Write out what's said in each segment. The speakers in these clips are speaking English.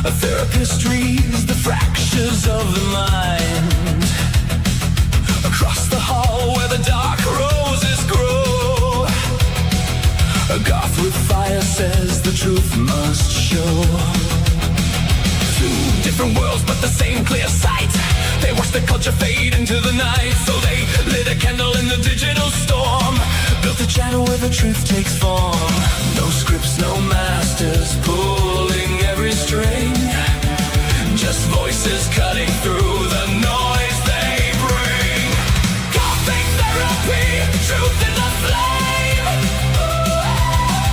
A therapist reads the fractures of the mind. Across the hall where the dark roses grow, a goth with fire says the truth must show. Two different worlds but the same clear sight. They watch the culture fade into the night, so they lit a candle in the digital storm, built a channel where the truth takes form. No scripts, no masters pulling every string, just voices cutting through the noise they bring. Gothic therapy, truth in the flame,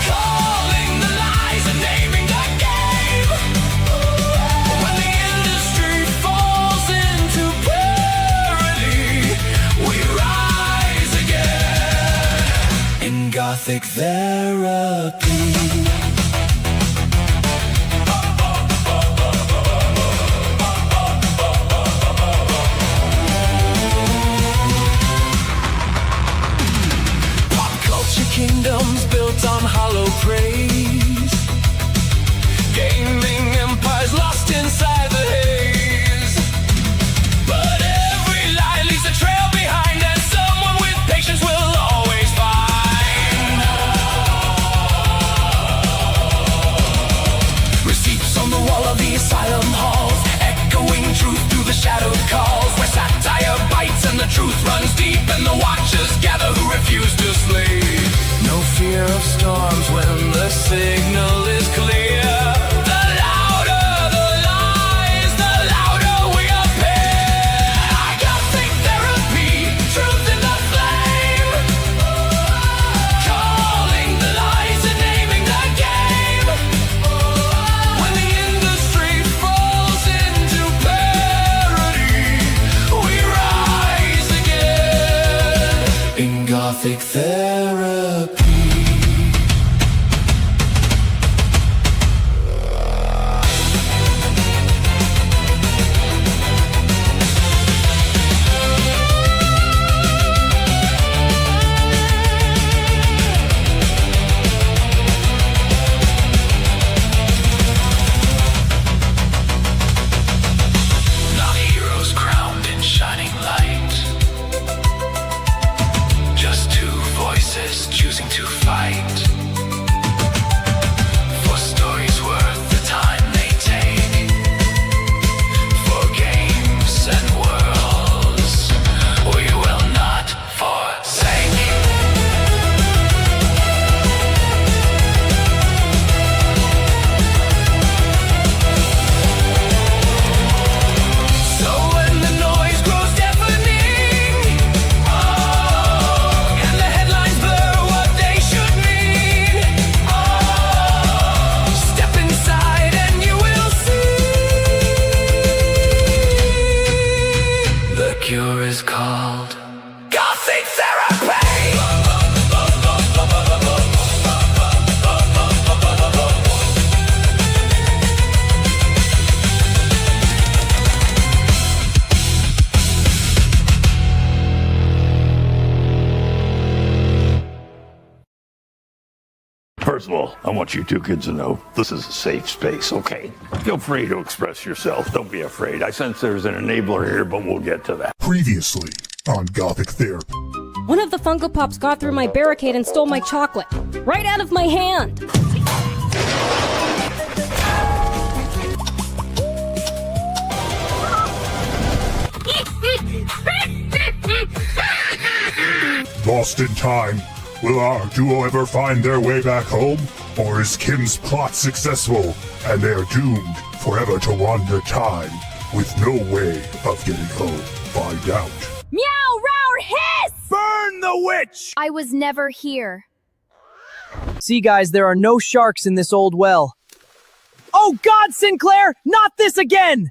calling the lies and naming the game. When the industry falls into parody, we rise again in Gothic Therapy. Kingdoms built on hollow praise, gaming empires lost inside the haze. But every lie leaves a trail behind, and someone with patience will always find. Receipts on the wall of the asylum halls, echoing truth through the shadowed calls, where satire bites and the truth runs deep, and the watchers gather who refuse to sleep. No fear of storms when the signal is clear. The louder the lies, the louder we appear. Gothic therapy, truth in the flame, calling the lies and naming the game. When the industry falls into parody, we rise again in Gothic Therapy. Choosing to fight for stories worth the time they take, for games and worlds we will not forsake. So when the noise grows deafening, and the headlines blur what they should mean, step inside and you will see. The cure is called Gothic Therapy. First of all, I want you two kids to know this is a safe space, okay? Feel free to express yourself. Don't be afraid. I sense there's an enabler here, but we'll get to that. Previously on Gothic Therapy. One of the Funko Pops got through my barricade and stole my chocolate. Right out of my hand! Lost in time. Will our duo ever find their way back home? Or is Kim's plot successful and they're doomed forever to wander time with no way of getting home? Find out. Meow, roar, hiss! Burn the witch! I was never here. See, guys, there are no sharks in this old well. Oh, God, Sinclair! Not this again!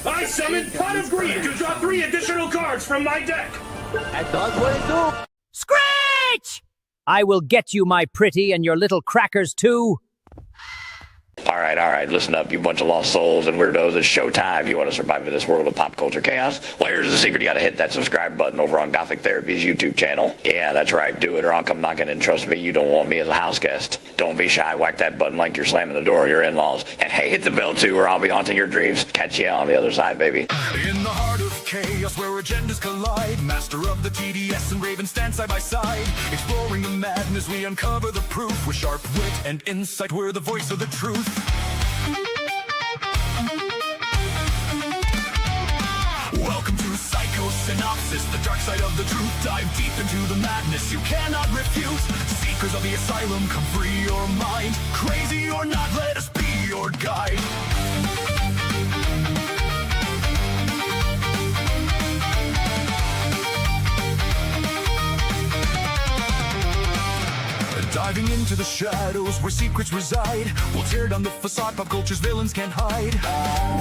I summon Pot of Greed to draw 3 additional cards from my deck. That does what it do. Screech! I will get you, my pretty, and your little crackers, too. All right, listen up, you bunch of lost souls and weirdos. It's showtime. You want to survive in this world of pop culture chaos? Well, here's the secret. You got to hit that subscribe button over on Gothic Therapy's YouTube channel. Yeah, that's right. Do it or I'll come knocking, and trust me, you don't want me as a house guest. Don't be shy. Whack that button like you're slamming the door of your in-laws. And hey, hit the bell too, or I'll be haunting your dreams. Catch you on the other side, baby. In the heart of chaos where agendas collide, master of the TDS and Raven stand side by side. Exploring the madness, we uncover the proof. With sharp wit and insight, we're the voice of the truth. Welcome to Psycho-Synopsis, the dark side of the truth. Dive deep into the madness you cannot refute. Seekers of the Asylum, come free your mind. Crazy or not, let us be your guide. Diving into the shadows where secrets reside. We'll tear down the facade pop culture's villains can't hide.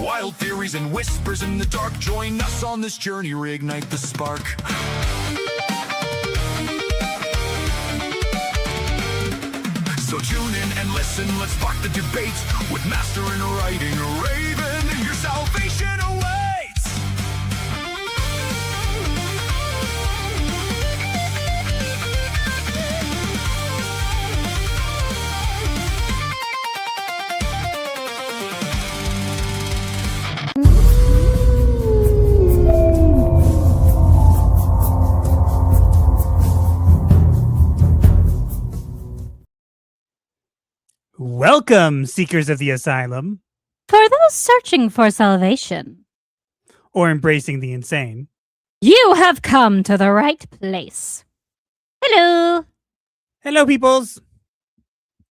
Wild theories and whispers in the dark. Join us on this journey, reignite the spark. So tune in and listen, let's spark the debate. With master in writing, Raven, your salvation awaits. Welcome, seekers of the Asylum. For those searching for salvation, Or embracing the insane. you have come to the right place. Hello. Hello, peoples.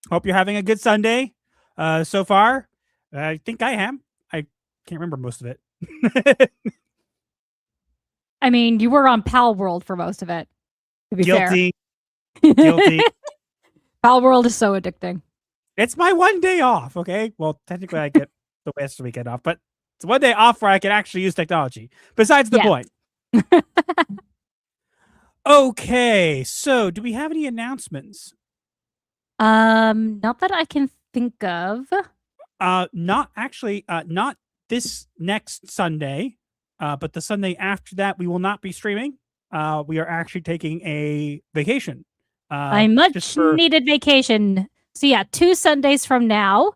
Hope you're having a good Sunday so far. I think I am. I can't remember most of it. I mean, you were on Pal World for most of it, to be Guilty. fair. Guilty. Pal World is so addicting. It's my one day off, okay? Well, technically I get the rest of the weekend off, but it's one day off where I can actually use technology. Besides the point. Okay, so do we have any announcements? Not that I can think of. Not this next Sunday, but the Sunday after that, we will not be streaming. We are actually taking a vacation. A much needed vacation. So yeah, 2 Sundays from now,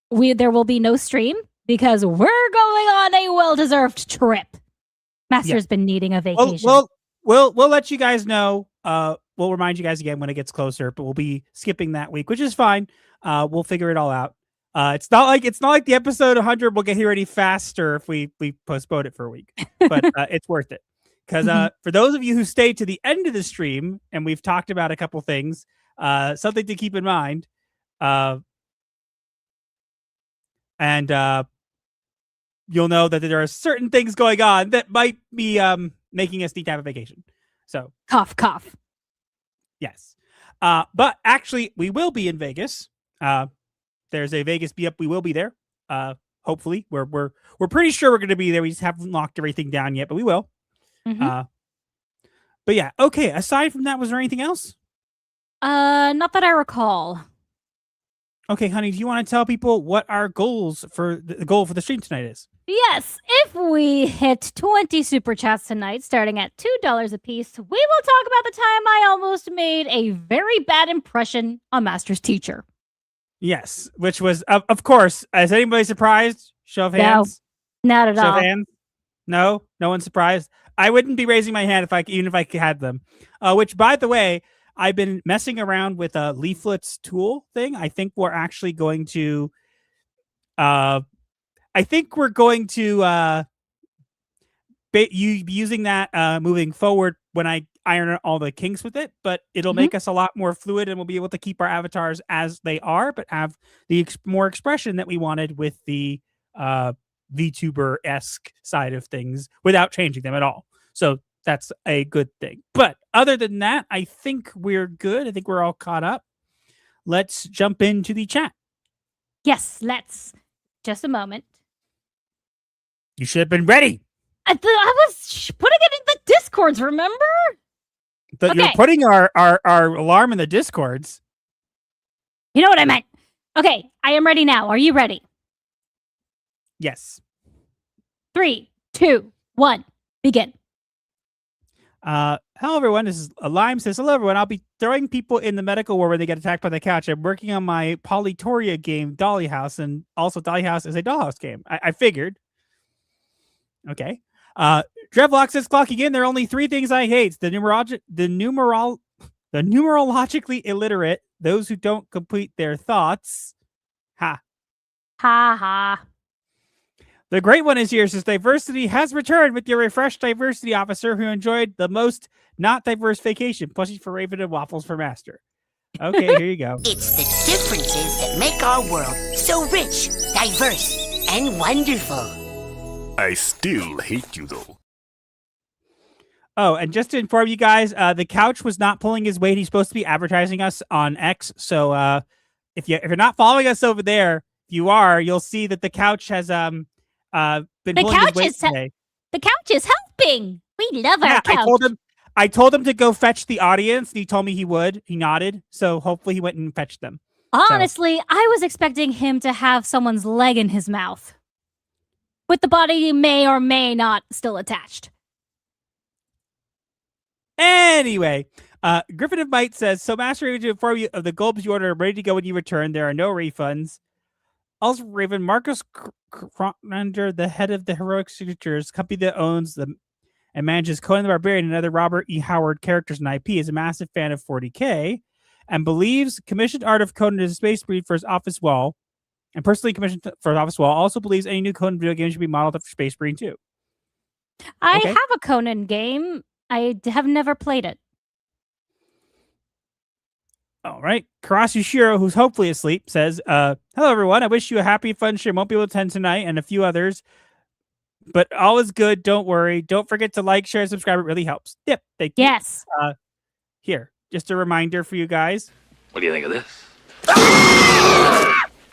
there will be no stream because we're going on a well-deserved trip. Master's been needing a vacation. We'll let you guys know. We'll remind you guys again when it gets closer, but we'll be skipping that week, which is fine. We'll figure it all out. It's not like the episode 100 will get here any faster if we postpone it for a week, but it's worth it. Because for those of you who stayed to the end of the stream, and we've talked about a couple things, something to keep in mind, and you'll know that there are certain things going on that might be making us need to have a vacation. So Cough, cough. yes, but actually we will be in Vegas. There's a Vegas be up. We will be there. Hopefully, we're pretty sure we're going to be there. We just haven't locked everything down yet, but we will. Mm-hmm. But yeah, okay. Aside from that, was there anything else? Not that I recall. Okay, honey, do you want to tell people what our goals for the goal for the stream tonight is? Yes, if we hit 20 super chats tonight, starting at $2 a piece, we will talk about the time I almost made a very bad impression on Master's teacher. Yes, which was, of course, is anybody surprised? Show of hands. No, not at Show all. of hands. No one's surprised. I wouldn't be raising my hand even if I had them. Which, by the way, I've been messing around with a leaflets tool thing. I think we're actually going to. Using that moving forward when I iron out all the kinks with it, but it'll make us a lot more fluid, and we'll be able to keep our avatars as they are, but have the more expression that we wanted with the VTuber-esque side of things without changing them at all. So that's a good thing. But other than that, I think we're good. I think we're all caught up. let's jump into the chat. Yes, let's. Just a moment. You should have been ready. I was putting it in the Discords, remember? You're putting our alarm in the Discords. You know what I meant. Okay, I am ready now. Are you ready? Yes. 3, 2, 1, begin. Hello, everyone. This is Lime says, hello, everyone. I'll be throwing people in the medical ward when they get attacked by the couch. I'm working on my Polytoria game, Dolly House, and also Dolly House is a dollhouse game. I figured. Okay. Drevlock says, clocking in. There are only 3 things I hate. The numerologically illiterate, those who don't complete their thoughts. Ha. Ha ha. The great one is here, says diversity has returned with your refreshed diversity officer who enjoyed the most not diverse vacation. Plushies for Raven and waffles for Master. Okay, here you go. It's the differences that make our world so rich, diverse, and wonderful. I still hate you, though. Oh, and just to inform you guys, the couch was not pulling his weight. He's supposed to be advertising us on X. So if you're not following us over there, if you are, you'll see that the couch has been pulling his weight today. The couch is helping. We love our couch. I told him to go fetch the audience. And he told me he would. He nodded. So hopefully he went and fetched them. Honestly, I was expecting him to have someone's leg in his mouth, with the body may or may not still attached. Anyway, Griffin of Might says, so Master Raven, to inform you of the gulps you ordered are ready to go when you return. There are no refunds. Also, Raven, Marcus Kronander, the head of the Heroic Signatures, company that owns and manages Conan the Barbarian and other Robert E. Howard characters and IP, is a massive fan of 40K and believes commissioned art of Conan is a space breed for his office wall, and personally commissioned for his office wall. Also believes any new Conan video game should be modeled after Space Marine too. I have a Conan game. I have never played it. All right. Karasu Shiro, who's hopefully asleep, says, hello, everyone. I wish you a happy, fun stream. Won't be able to attend tonight and a few others. But all is good. Don't worry. Don't forget to like, share, and subscribe. It really helps. Yep. Thank you. Yes. Here, just a reminder for you guys. What do you think of this?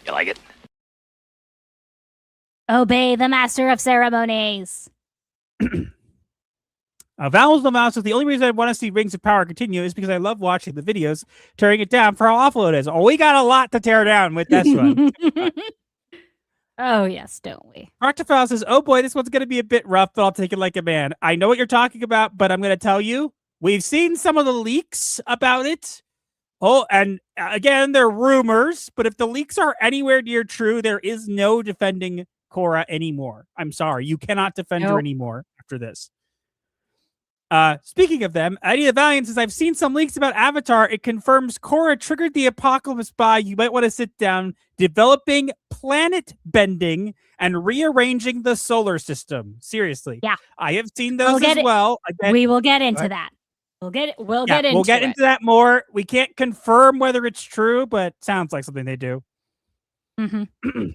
You like it? Obey the master of ceremonies. Vowels no mouse is the only reason I want to see Rings of Power continue is because I love watching the videos, tearing it down for how awful it is. Oh, we got a lot to tear down with this one. Oh, yes, don't we? Arctophile says, oh boy, this one's going to be a bit rough, but I'll take it like a man. I know what you're talking about, but I'm going to tell you, we've seen some of the leaks about it. Oh, and again, they're rumors, but if the leaks are anywhere near true, there is no defending Korra anymore. I'm sorry. You cannot defend her anymore after this. Speaking of them, Eddie the Valiant says, I've seen some leaks about Avatar. It confirms Korra triggered the apocalypse by, you might want to sit down, developing planet bending and rearranging the solar system. Seriously. Yeah. I have seen those as well. Again, we will get into that. We'll get into that more. We can't confirm whether it's true, but sounds like something they do. Mm-hmm.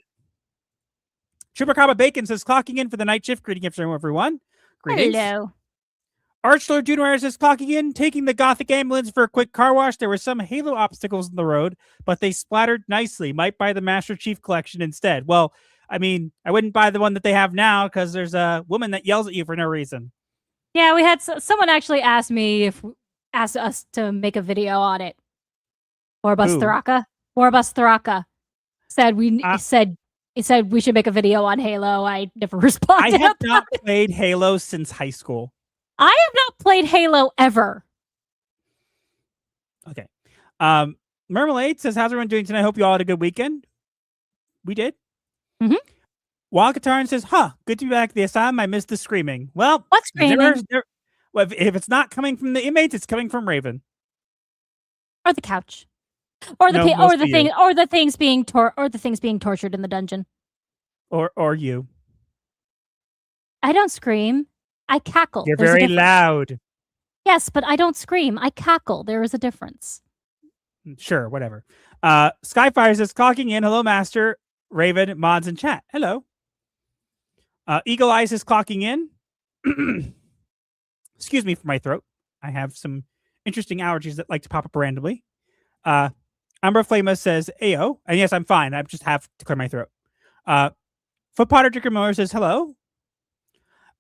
Chupacabra Bacon says, clocking in for the night shift. Greeting everyone. Greetings. Hello. Archlord Junior says, clocking in, taking the Gothic ambulance for a quick car wash. There were some Halo obstacles in the road, but they splattered nicely. Might buy the Master Chief Collection instead. Well, I mean, I wouldn't buy the one that they have now because there's a woman that yells at you for no reason. Yeah, we had someone actually asked us to make a video on it. Orbus Tharaka said said we should make a video on Halo. I never responded. I have not played Halo since high school. I have not played Halo ever. Okay. Mermalade says, how's everyone doing tonight? Hope you all had a good weekend. We did. Mm-hmm. Wildcatarn says, good to be back at the asylum. I missed the screaming. Well, what screaming? Well, if it's not coming from the inmates, it's coming from Raven. Or the couch. Or the things being tortured in the dungeon. Or you. I don't scream. I cackle. You're very loud. Yes, but I don't scream. I cackle. There is a difference. Sure, whatever. Skyfire says, clocking in. Hello, Master, Raven, mods, and chat. Hello. Eagle Eyes is clocking in. Excuse me for my throat. I have some interesting allergies that like to pop up randomly. Amber Flama says, Ayo. And yes, I'm fine. I just have to clear my throat. Foot Potter Drinker Miller says, hello.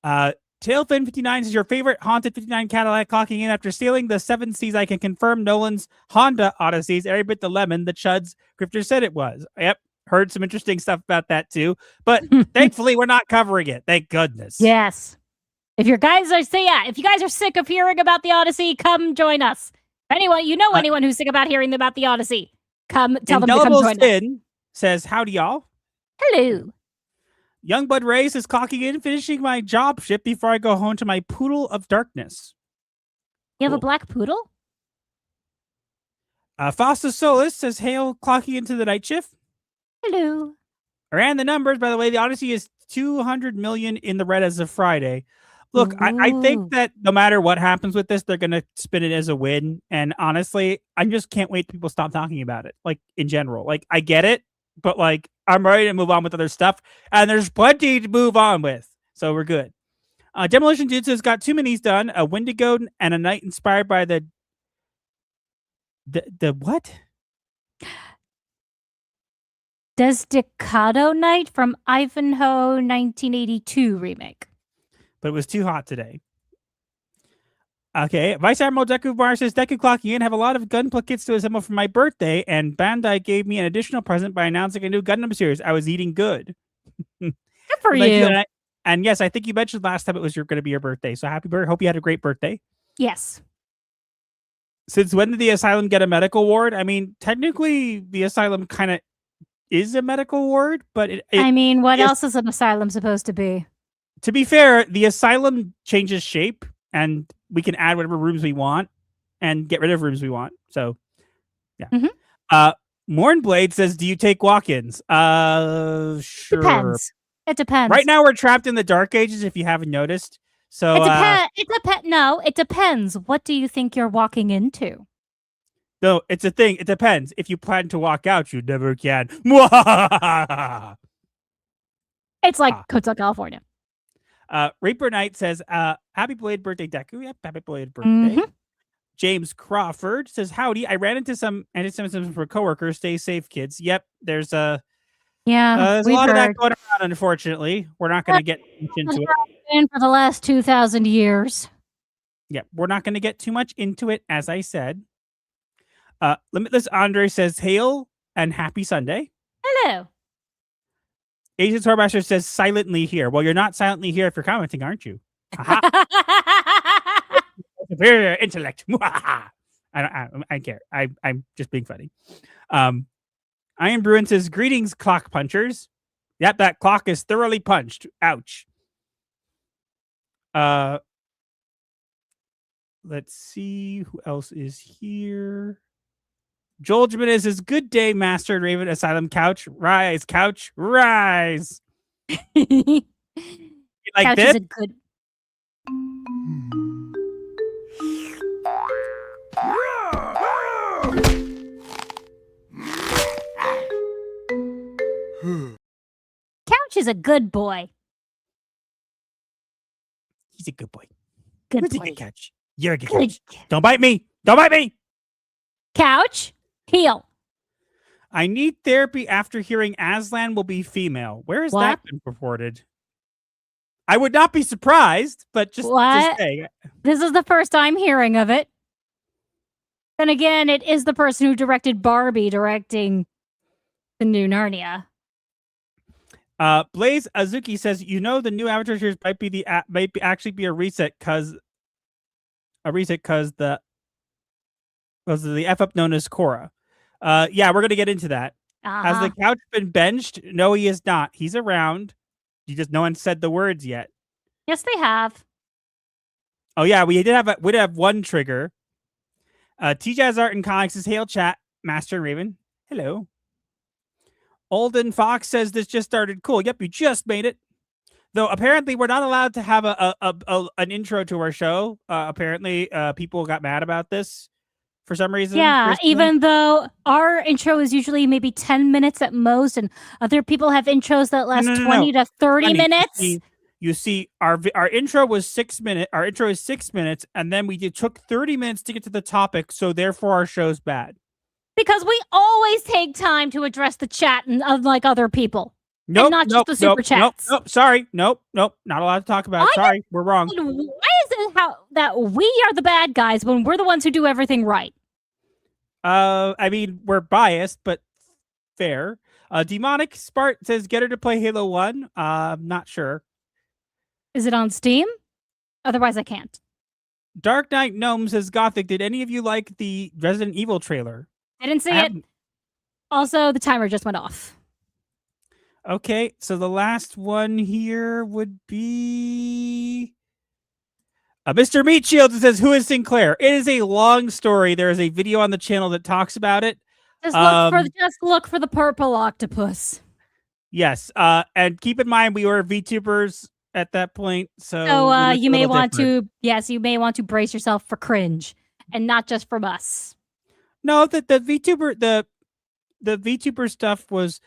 Tailfin 59 is your favorite haunted 59 Cadillac clocking in after stealing the 7 Cs. I can confirm Nolan's Honda Odysseys. Every bit the lemon the Chuds Grifter said it was. Yep. Heard some interesting stuff about that too. But thankfully, we're not covering it. Thank goodness. Yes. If you guys are sick of hearing about the Odyssey, come join us. Anyone who's sick about hearing about the Odyssey, come tell them to come join us. Says, howdy y'all. Hello. Youngblood Race is clocking in, finishing my job shift before I go home to my poodle of darkness. You have a black poodle? Fosta Solis says, hail, clocking into the night shift. Hello. Ran the numbers, by the way. The Odyssey is 200 million in the red as of Friday. Look, I think that no matter what happens with this, they're going to spin it as a win. And honestly, I just can't wait till people stop talking about it. Like, in general. Like, I get it, but like, I'm ready to move on with other stuff. And there's plenty to move on with. So we're good. Demolition Dudes has got 2 minis done. A Wendigo and a night inspired by the what? Desdicado Night from Ivanhoe 1982 remake. But it was too hot today. Okay, Vice Admiral Deku Bar says, Deku clocking in, have a lot of Gunpla kits to assemble for my birthday, and Bandai gave me an additional present by announcing a new Gundam series. I was eating good. Good for you. And yes, I think you mentioned last time it was going to be your birthday, so happy birthday. Hope you had a great birthday. Yes. Since when did the Asylum get a medical ward? I mean, technically, the Asylum kind of is a medical ward, but what else is an Asylum supposed to be? To be fair, the Asylum changes shape, and we can add whatever rooms we want and get rid of rooms we want. So, yeah. Mm-hmm. Mornblade says, do you take walk-ins? Sure. Depends. It depends. Right now, we're trapped in the Dark Ages, if you haven't noticed. So it depends. What do you think you're walking into? No, it's a thing. It depends. If you plan to walk out, you never can. It's like Hotel California. Reaper Knight says, happy belated birthday, Deku. Yep, happy belated birthday. Mm-hmm. James Crawford says, howdy. I ran into some anti-Semitism for coworkers. Stay safe, kids. Yep, there's a lot of that going around, unfortunately. We're not going to get into it. For the last 2,000 years. Yep, we're not going to get too much into it, as I said. Limitless Andre says, hail and happy Sunday. Hello. Agent Swordmaster says, silently here. Well, you're not silently here if you're commenting, aren't you? Superior intellect. I don't care. I'm just being funny. Iron Bruin says, greetings, clock punchers. Yep, that clock is thoroughly punched. Ouch. Let's see who else is here. Joel Jimenez says, good day, Master and Raven Asylum Couch. Rise, couch, rise. You like couch this? Is a good... Couch is a good boy. He's a good boy. Good Who's boy. a good couch? You're a good couch. Don't bite me. Don't bite me. Couch, heel. I need therapy after hearing Aslan will be female. Where has that been reported? I would not be surprised, but just saying. This is the first I'm hearing of it. Then again, it is the person who directed Barbie directing the new Narnia. Blaze Azuki says, the new Avatar series might actually be a reset because the F up known as Korra. Yeah, we're gonna get into that. Has the couch been benched? No, he is not. He's around. No one said the words yet. Yes, they have. Oh yeah, we did have one trigger. T-Jazz Art and Comics says, hail chat, Master and Raven. Hello. Olden Fox says this just started. Cool. Yep, you just made it. Though apparently we're not allowed to have an intro to our show. Apparently people got mad about this for some reason. Yeah, recently. even though our intro is usually maybe 10 minutes at most, and other people have intros that last 20 to 30 minutes. You see, our intro was 6 minutes. Our intro is 6 minutes, and then we took 30 minutes to get to the topic, so therefore our show's bad. Because we always take time to address the chat, and unlike other people. Nope, and not just the super chats. Nope, sorry. Nope. Not allowed to talk about it. Sorry, we're wrong. Why is it that we are the bad guys when we're the ones who do everything right? I mean, we're biased, but fair. Demonic Spart says, get her to play Halo 1. I'm not sure. Is it on Steam? Otherwise, I can't. Dark Knight Gnome says, Gothic, did any of you like the Resident Evil trailer? I didn't see it. Also, the timer just went off. Okay, so the last one here would be Mr. Meatshield says, who is Sinclair? It is a long story. There is a video on the channel that talks about it. Just look for the purple octopus. Yes, and keep in mind we were VTubers at that point, so you may want to brace yourself for cringe, and not just from us. No, the VTuber stuff was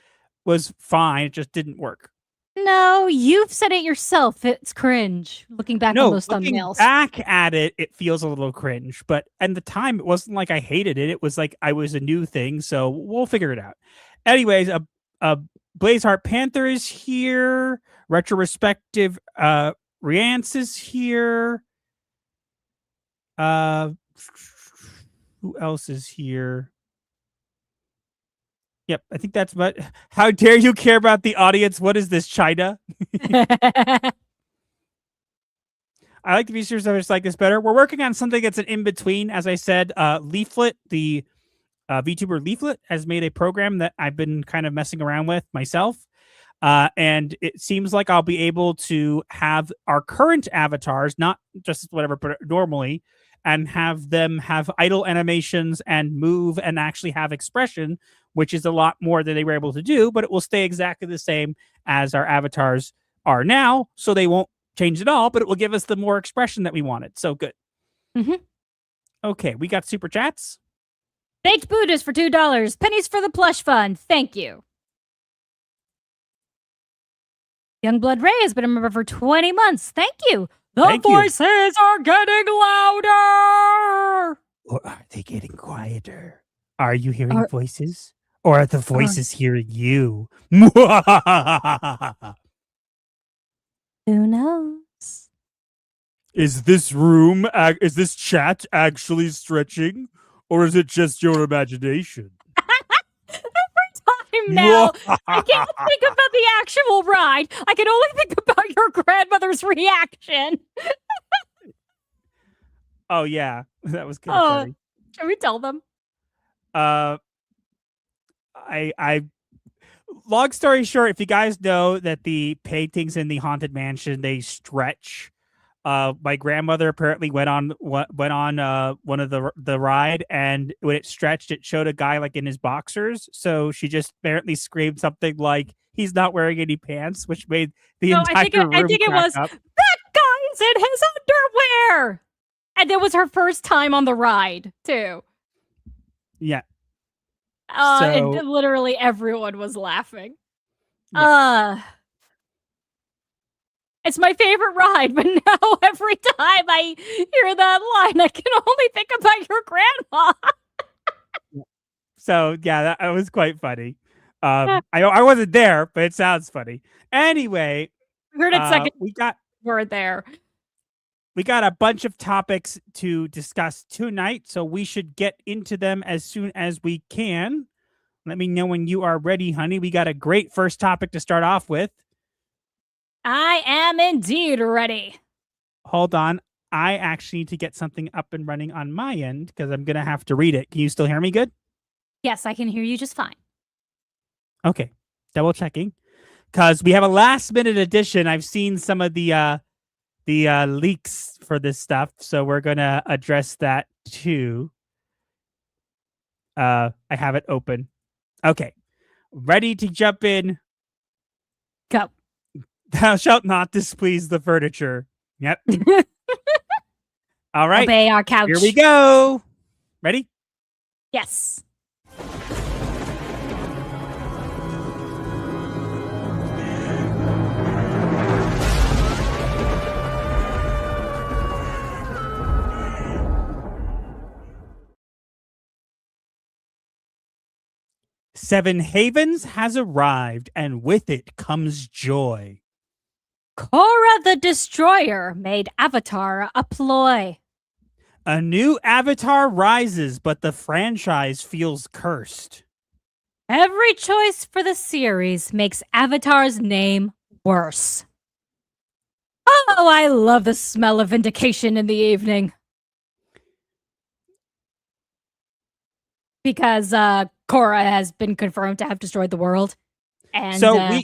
fine. It just didn't work. No, you've said it yourself. It's cringe. Looking back on those thumbnails. Back at it, it feels a little cringe. But at the time, it wasn't like I hated it. It was like I was a new thing. So we'll figure it out. Anyways, Blazeheart Panther is here. Retrospective Riance is here. Who else is here? Yep, I think that's what. How dare you care about the audience? What is this, China? I like the VTubers that like this better. We're working on something that's an in-between. As I said, Leaflet, the VTuber Leaflet, has made a program that I've been kind of messing around with myself. And it seems like I'll be able to have our current avatars, not just whatever, but normally, and have them have idle animations and move and actually have expression, which is a lot more than they were able to do, but it will stay exactly the same as our avatars are now, so they won't change at all, but it will give us the more expression that we wanted. So good. Mm-hmm. Okay, we got super chats. Baked Buddhas for $2. Pennies for the plush fund. Thank you. Youngblood Ray has been a member for 20 months. Thank you. The voices are getting louder. Or are they getting quieter? Are you hearing voices? Or are the voices hearing you? Who knows? Is this chat actually stretching? Or is it just your imagination? Now, I can't think about the actual ride. I can only think about your grandmother's reaction. Oh, yeah. That was kind of funny. Can we tell them? Long story short, if you guys know that the paintings in the Haunted Mansion, they stretch. My grandmother apparently went on one of the ride, and when it stretched, it showed a guy like in his boxers. So she just apparently screamed something like, "He's not wearing any pants," which made the entire room I think it was up. That guy's in his underwear, and it was her first time on the ride too. Yeah. And literally everyone was laughing. Yeah. It's my favorite ride, but now every time I hear that line, I can only think about your grandma. So, yeah, that was quite funny. I wasn't there, but it sounds funny. Anyway, heard it second. We got a bunch of topics to discuss tonight, so we should get into them as soon as we can. Let me know when you are ready, honey. We got a great first topic to start off with. I am indeed ready. Hold on. I actually need to get something up and running on my end because I'm going to have to read it. Can you still hear me good? Yes, I can hear you just fine. Okay. Double checking. Because we have a last minute edition. I've seen some of the leaks for this stuff, so we're going to address that too. I have it open. Okay. Ready to jump in. Go. Thou shalt not displease the furniture. Yep. All right. Obey our couch. Here we go. Ready? Yes. Seven Havens has arrived, and with it comes joy. Korra the Destroyer made Avatar a ploy. A new Avatar rises, but the franchise feels cursed. Every choice for the series makes Avatar's name worse. Oh, I love the smell of vindication in the evening. Because Korra has been confirmed to have destroyed the world. And So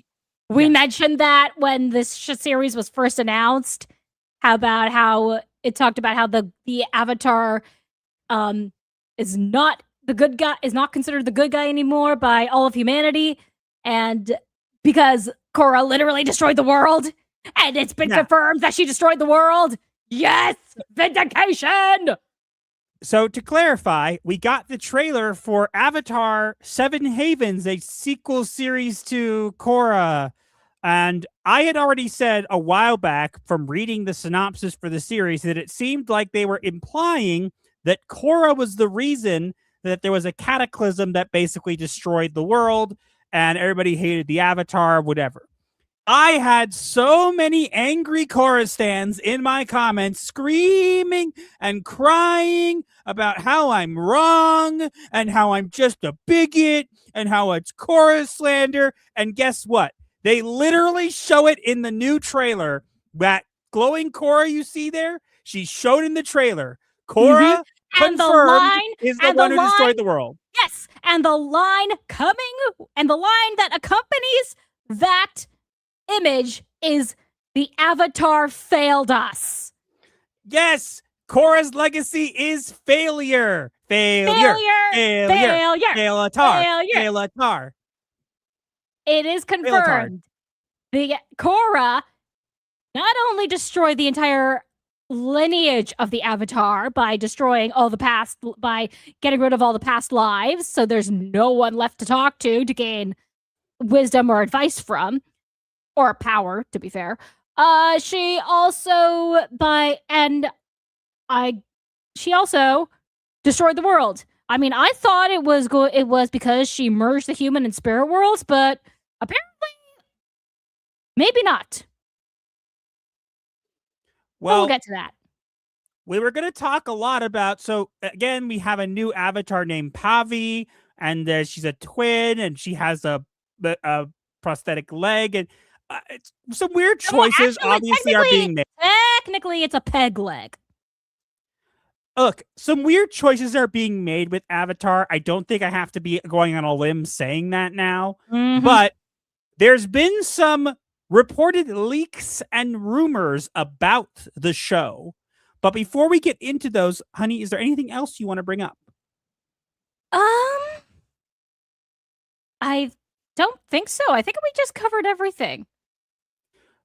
we mentioned that when this series was first announced, how it talked about how the Avatar is not the good guy, is not considered the good guy anymore by all of humanity, and because Korra literally destroyed the world, and it's been confirmed that she destroyed the world. Yes, vindication. So to clarify, we got the trailer for Avatar Seven Havens, a sequel series to Korra. And I had already said a while back from reading the synopsis for the series that it seemed like they were implying that Korra was the reason that there was a cataclysm that basically destroyed the world and everybody hated the Avatar, whatever. I had so many angry Korra stans in my comments screaming and crying about how I'm wrong and how I'm just a bigot and how it's Korra slander. And guess what? They literally show it in the new trailer. That glowing Korra you see there, she showed in the trailer. Korra confirmed is the one who destroyed the world. Yes, and the line that accompanies that image is the Avatar failed us. Yes, Korra's legacy is failure. Failure. Failure. It is confirmed. The Korra not only destroyed the entire lineage of the Avatar by destroying by getting rid of all the past lives, so there's no one left to talk to gain wisdom or advice from, or power, to be fair. She also destroyed the world. I mean, I thought it was because she merged the human and spirit worlds, but apparently, maybe not. Well, we'll get to that. We were going to talk a lot about, so again, we have a new Avatar named Pavi, and she's a twin, and she has a prosthetic leg, and some weird choices obviously are being made. Technically, it's a peg leg. Look, some weird choices are being made with Avatar. I don't think I have to be going on a limb saying that now, but there's been some reported leaks and rumors about the show. But before we get into those, honey, is there anything else you want to bring up? I don't think so. I think we just covered everything.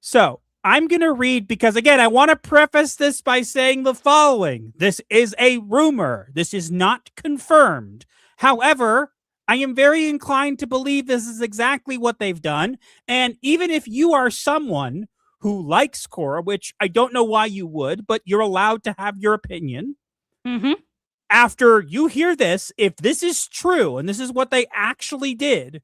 So I'm going to read, because again, I want to preface this by saying the following. This is a rumor. This is not confirmed. However, I am very inclined to believe this is exactly what they've done. And even if you are someone who likes Korra, which I don't know why you would, but you're allowed to have your opinion. After you hear this, if this is true, and this is what they actually did,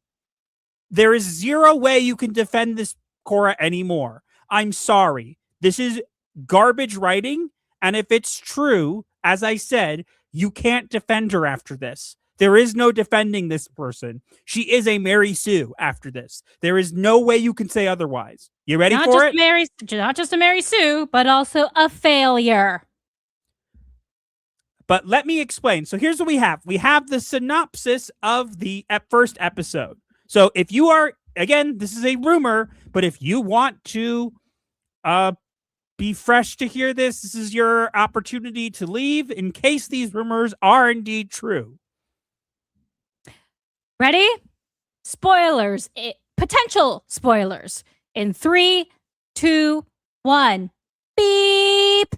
there is zero way you can defend this Korra anymore. I'm sorry. This is garbage writing. And if it's true, as I said, you can't defend her after this. There is no defending this person. She is a Mary Sue after this. There is no way you can say otherwise. You ready for it? Not just a Mary Sue, but also a failure. But let me explain. So here's what we have. We have the synopsis of the first episode. So if you are, again, this is a rumor, but if you want to be fresh to hear this, this is your opportunity to leave in case these rumors are indeed true. Ready? Spoilers. Potential spoilers. In 3, 2, 1. Beep.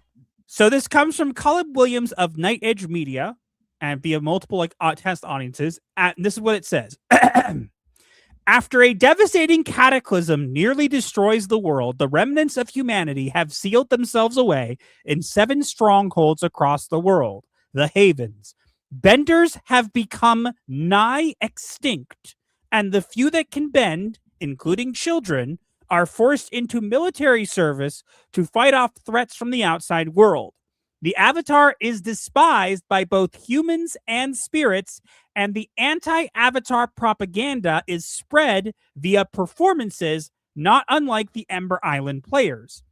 So this comes from Colin Williams of Night Edge Media and via multiple test audiences. And this is what it says. After a devastating cataclysm nearly destroys the world, the remnants of humanity have sealed themselves away in 7 strongholds across the world, the Havens. Benders have become nigh extinct, and the few that can bend, including children, are forced into military service to fight off threats from the outside world. The Avatar is despised by both humans and spirits, and the anti-Avatar propaganda is spread via performances not unlike the Ember Island players.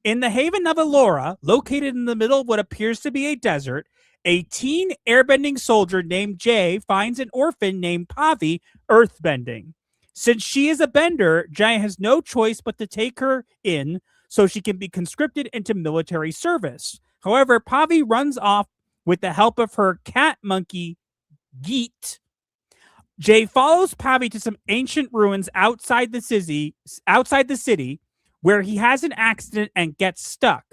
In the Haven of Elora, located in the middle of what appears to be a desert, a teen airbending soldier named Jay finds an orphan named Pavi earthbending. Since she is a bender, Jay has no choice but to take her in so she can be conscripted into military service. However, Pavi runs off with the help of her cat monkey, Geet. Jay follows Pavi to some ancient ruins outside the city, where he has an accident and gets stuck.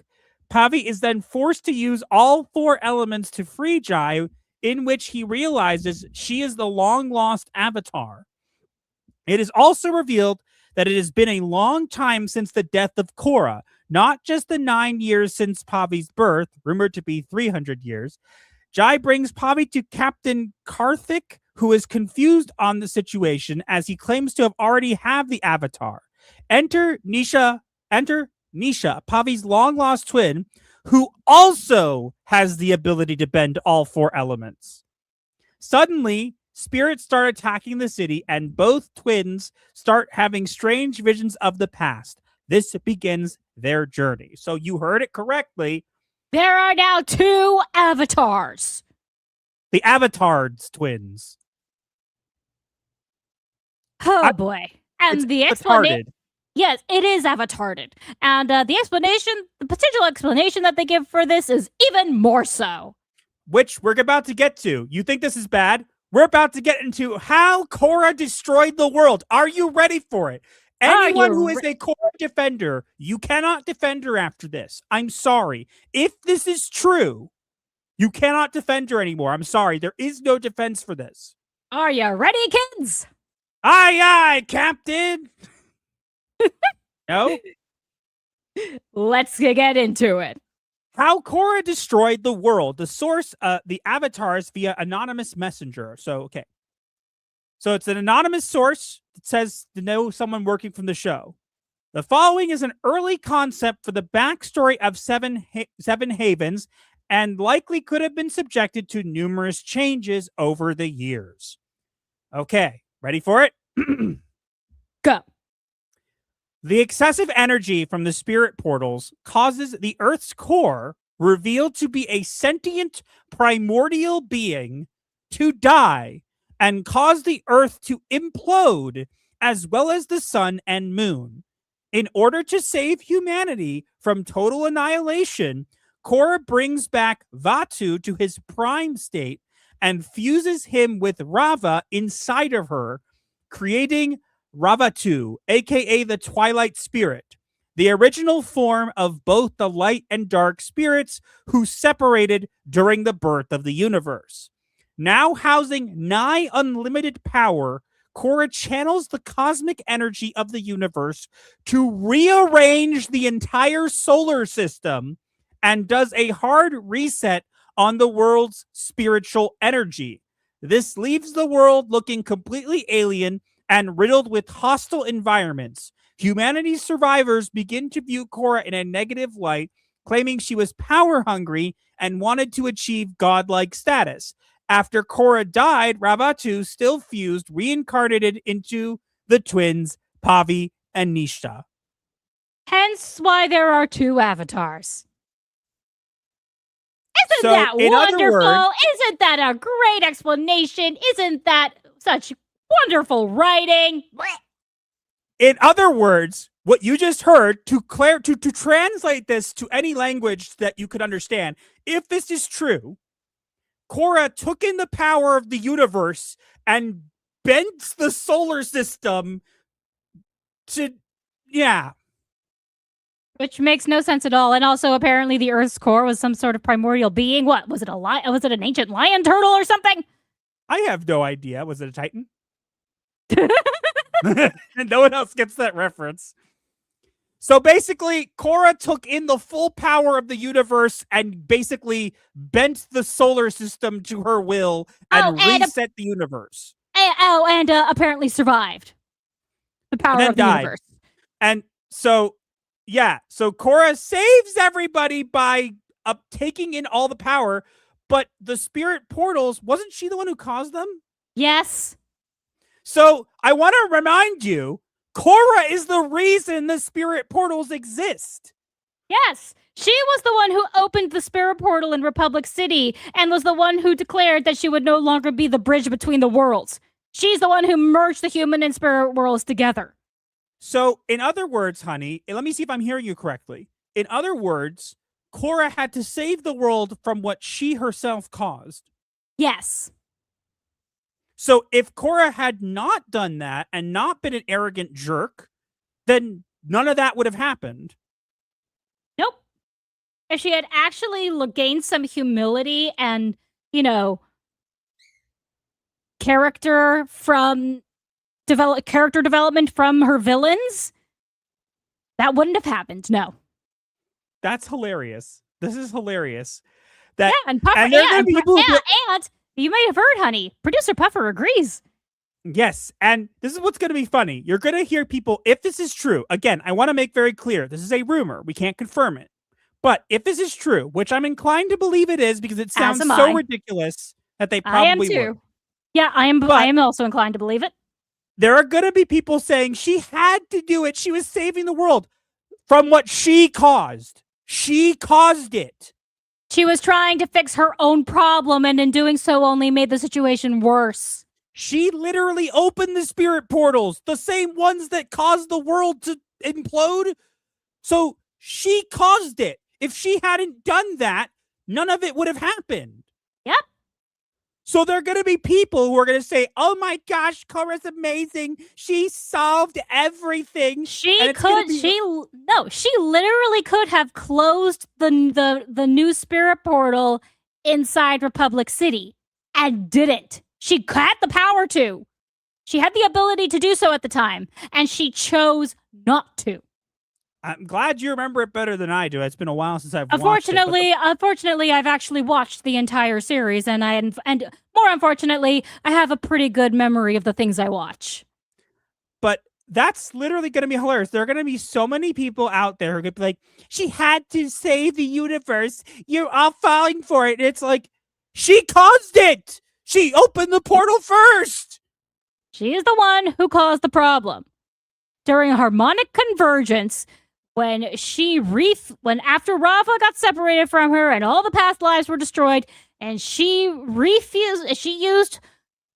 Pavi is then forced to use all 4 elements to free Jai, in which he realizes she is the long-lost Avatar. It is also revealed that it has been a long time since the death of Korra, not just the 9 years since Pavi's birth, rumored to be 300 years. Jai brings Pavi to Captain Karthik, who is confused on the situation as he claims to have already have the Avatar. Enter Nisha, Pavi's long-lost twin, who also has the ability to bend all 4 elements. Suddenly, spirits start attacking the city, and both twins start having strange visions of the past. This begins their journey. So you heard it correctly. There are now 2 avatars. The Avatars twins. Oh, boy. And the explanation... Retarded. Yes, it is avatarded. And the potential explanation that they give for this is even more so. Which we're about to get to. You think this is bad? We're about to get into how Korra destroyed the world. Are you ready for it? Anyone who is a Korra defender, you cannot defend her after this. I'm sorry. If this is true, you cannot defend her anymore. I'm sorry. There is no defense for this. Are you ready, kids? Aye, aye, Captain. No? Let's get into it. How Korra destroyed the world. The source, the avatars via anonymous messenger. So it's an anonymous source that says to know someone working from the show. The following is an early concept for the backstory of Seven Havens and likely could have been subjected to numerous changes over the years. Okay, ready for it? Go. The excessive energy from the spirit portals causes the Earth's core, revealed to be a sentient primordial being, to die and cause the Earth to implode, as well as the sun and moon. In order to save humanity from total annihilation, Korra brings back Vatu to his prime state and fuses him with Rava inside of her, creating Ravatu, aka the Twilight Spirit, the original form of both the light and dark spirits who separated during the birth of the universe. Now housing nigh unlimited power, Korra channels the cosmic energy of the universe to rearrange the entire solar system and does a hard reset on the world's spiritual energy. This leaves the world looking completely alien and riddled with hostile environments. Humanity's survivors begin to view Korra in a negative light, claiming she was power-hungry and wanted to achieve godlike status. After Korra died, Ravatu, still fused, reincarnated into the twins, Pavi and Nisha. Hence why there are 2 avatars. Isn't that wonderful? Isn't that a great explanation? Isn't that such wonderful writing? In other words, what you just heard, to translate this to any language that you could understand, if this is true, Korra took in the power of the universe and bent the solar system to, Which makes no sense at all. And also, apparently, the Earth's core was some sort of primordial being. What was it? Was it an ancient lion turtle or something? I have no idea. Was it a Titan? No one else gets that reference. So basically, Korra took in the full power of the universe and basically bent the solar system to her will and reset the universe. and apparently survived the power then of the died. universe. And so, so Korra saves everybody by taking in all the power, but the spirit portals, wasn't she the one who caused them? Yes. So I want to remind you, Korra is the reason the spirit portals exist. Yes. She was the one who opened the spirit portal in Republic City and was the one who declared that she would no longer be the bridge between the worlds. She's the one who merged the human and spirit worlds together. So, in other words, honey, let me see if I'm hearing you correctly. In other words, Korra had to save the world from what she herself caused. Yes. So, if Korra had not done that and not been an arrogant jerk, then none of that would have happened. Nope. If she had actually gained some humility and, character development from her villains, that wouldn't have happened. No. That's hilarious. This is hilarious. And Puffer, and you may have heard, honey, producer Puffer agrees. Yes, and this is what's going to be funny. You're going to hear people, if this is true, again, I want to make very clear, this is a rumor. We can't confirm it. But if this is true, which I'm inclined to believe it is because it sounds so ridiculous that they probably I am too. would. Yeah, I am also inclined to believe it. There are going to be people saying she had to do it. She was saving the world from what she caused. She caused it. She was trying to fix her own problem, and in doing so only made the situation worse. She literally opened the spirit portals, the same ones that caused the world to implode. So she caused it. If she hadn't done that, none of it would have happened. Yep. So there are going to be people who are going to say, oh my gosh, Korra's amazing. She solved everything. She literally could have closed the new spirit portal inside Republic City and didn't. She had the power to. She had the ability to do so at the time, and she chose not to. I'm glad you remember it better than I do. It's been a while since I've watched it. Unfortunately, I've actually watched the entire series, and more unfortunately, I have a pretty good memory of the things I watch. But that's literally going to be hilarious. There are going to be so many people out there who are going to be like, she had to save the universe. You're all falling for it. And it's like, she caused it. She opened the portal first. She is the one who caused the problem. During a harmonic convergence, when after Rava got separated from her and all the past lives were destroyed, and she used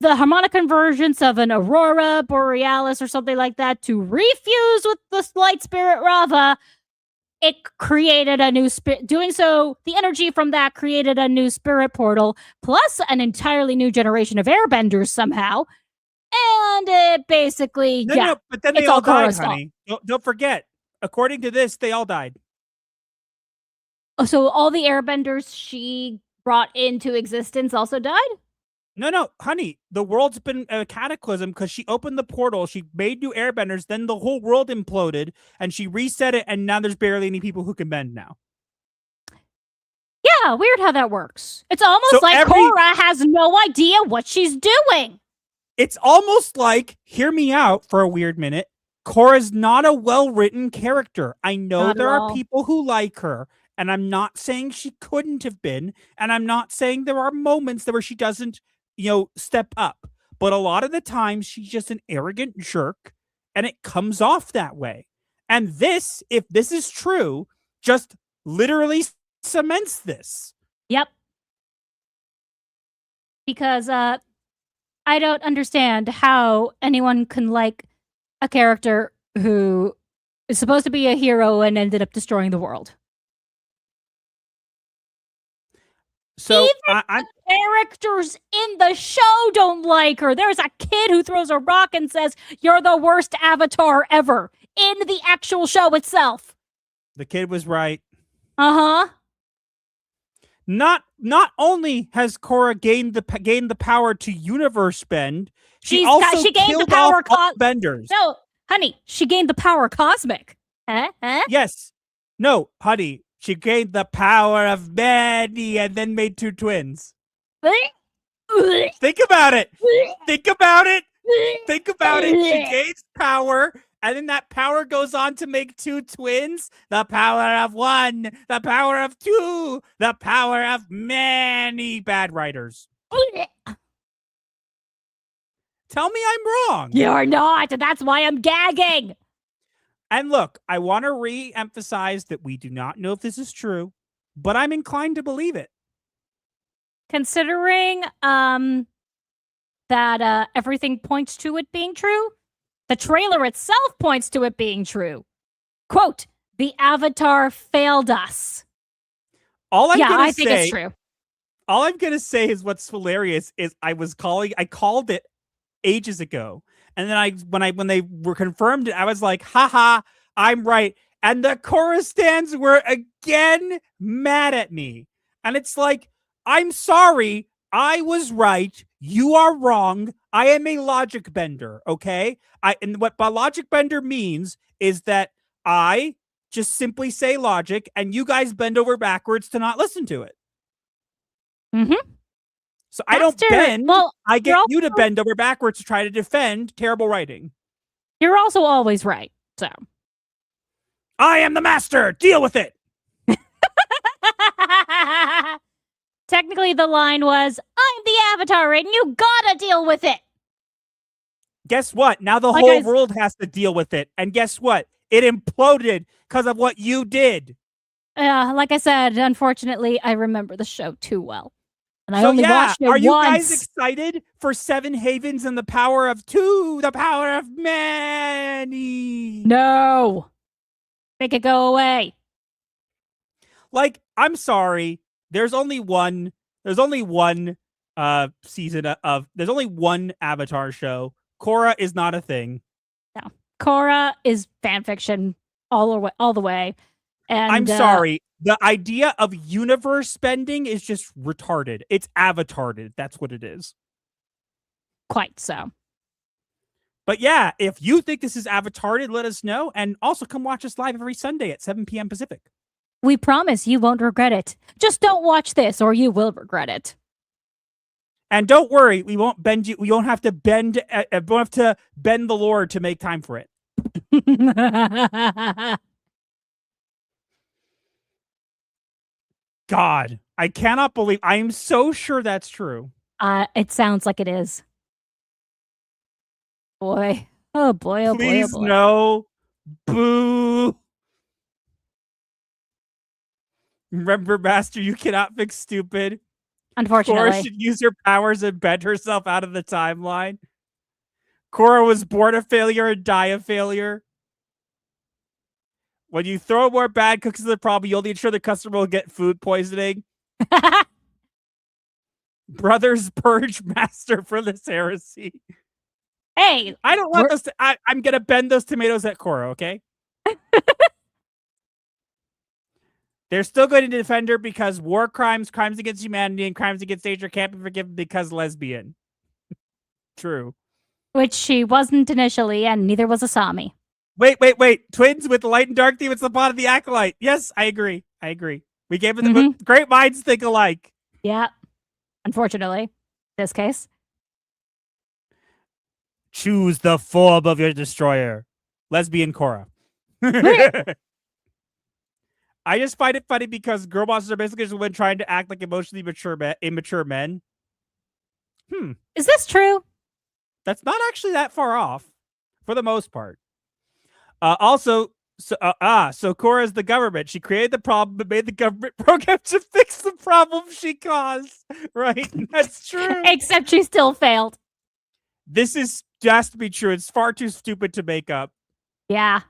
the harmonic convergence of an Aurora Borealis or something like that to refuse with the light spirit Rava, it created a new spirit. Doing so, the energy from that created a new spirit portal, plus an entirely new generation of airbenders somehow. And it basically, No, but then they all died, honey. Don't forget. According to this, they all died. Oh, so all the airbenders she brought into existence also died? No, honey. The world's been a cataclysm because she opened the portal. She made new airbenders. Then the whole world imploded, and she reset it, and now there's barely any people who can bend now. Yeah, weird how that works. It's almost like Korra has no idea what she's doing. It's almost like, hear me out for a weird minute, Korra's not a well-written character. I know there are people who like her, and I'm not saying she couldn't have been, and I'm not saying there are moments where she doesn't, step up. But a lot of the time, she's just an arrogant jerk, and it comes off that way. And this, if this is true, just literally cements this. Yep. Because, I don't understand how anyone can like a character who is supposed to be a hero and ended up destroying the world. So even the characters in the show don't like her. There's a kid who throws a rock and says, "You're the worst avatar ever," in the actual show itself. The kid was right. Uh-huh. Not only has Korra gained the power to universe bend, she gained the power benders. No, honey, she gained the power cosmic. Huh? Yes. No, honey, she gained the power of many and then made two twins. Think about it. Think about it. Think about it. She gains power, and then that power goes on to make two twins. The power of one, the power of two, the power of many bad writers. Tell me I'm wrong. You're not. That's why I'm gagging. And look, I want to re-emphasize that we do not know if this is true, but I'm inclined to believe it. Considering that everything points to it being true, the trailer itself points to it being true. Quote, the Avatar failed us. I think it's true. All I'm going to say is what's hilarious is I called it ages ago. And then when they were confirmed, I was like, haha, I'm right. And the Korra stands were again mad at me. And it's like, I'm sorry. I was right. You are wrong. I am a logic bender. Okay. And what logic bender means is that I just simply say logic and you guys bend over backwards to not listen to it. Mm-hmm. So I don't bend. Well, I get you to bend over backwards to try to defend terrible writing. You're also always right. So I am the master. Deal with it. Technically, the line was, I'm the Avatar and you gotta deal with it. Guess what? Now the whole world has to deal with it. And guess what? It imploded because of what you did. Like I said, unfortunately, I remember the show too well. And I only watched it once. Are you guys excited for Seven Havens and the power of two, the power of many? No. Make it go away. Like, I'm sorry. There's only one season of, there's only one Avatar show. Korra is not a thing. No. Korra is fan fiction all the way. And I'm sorry. The idea of universe spending is just retarded. It's avatarded. That's what it is. Quite so. But yeah, if you think this is avatarded, let us know. And also come watch us live every Sunday at 7 p.m. Pacific. We promise you won't regret it. Just don't watch this or you will regret it. And don't worry, we won't bend you. We won't have to bend. We won't have to bend the Lord to make time for it. God, I cannot believe. I am so sure that's true. It sounds like it is. Boy. Oh boy, oh boy, Please oh boy. no. Boo. Remember, Master, you cannot fix stupid. Unfortunately. Korra should use her powers and bend herself out of the timeline. Korra was born a failure and die a failure. When you throw more bad cookies in the problem, you only ensure the customer will get food poisoning. Brothers purge master for this heresy. Hey, I don't want those. I'm gonna bend those tomatoes at Korra, okay? They're still going to defend her because war crimes, crimes against humanity, and crimes against nature can't be forgiven because lesbian. True. Which she wasn't initially, and neither was Asami. Wait. Twins with the light and dark theme. It's the plot of the Acolyte. Yes, I agree. We gave it the great minds think alike. Yeah. Unfortunately, this case. Choose the form of your destroyer. Lesbian Korra. I just find it funny because girl bosses are basically just women trying to act like emotionally immature men. Is this true? That's not actually that far off, for the most part. So Korra is the government. She created the problem, but made the government program to fix the problem she caused. Right? That's true. Except she still failed. This has to be true. It's far too stupid to make up. Yeah.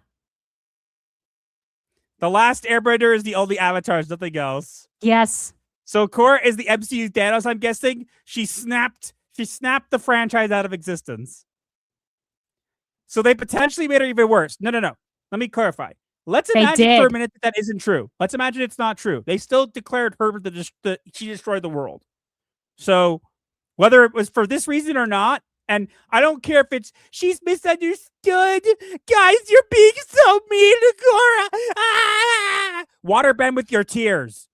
The last Airbender is the only Avatars, nothing else. Yes. So Korra is the MCU's Thanos, I'm guessing. She snapped the franchise out of existence. So they potentially made her even worse. No. Let me clarify. Let's imagine for a minute that isn't true. Let's imagine it's not true. They still declared her that she destroyed the world. So whether it was for this reason or not, and I don't care if she's misunderstood. Guys, you're being so mean to Korra. Ah! Waterbend with your tears.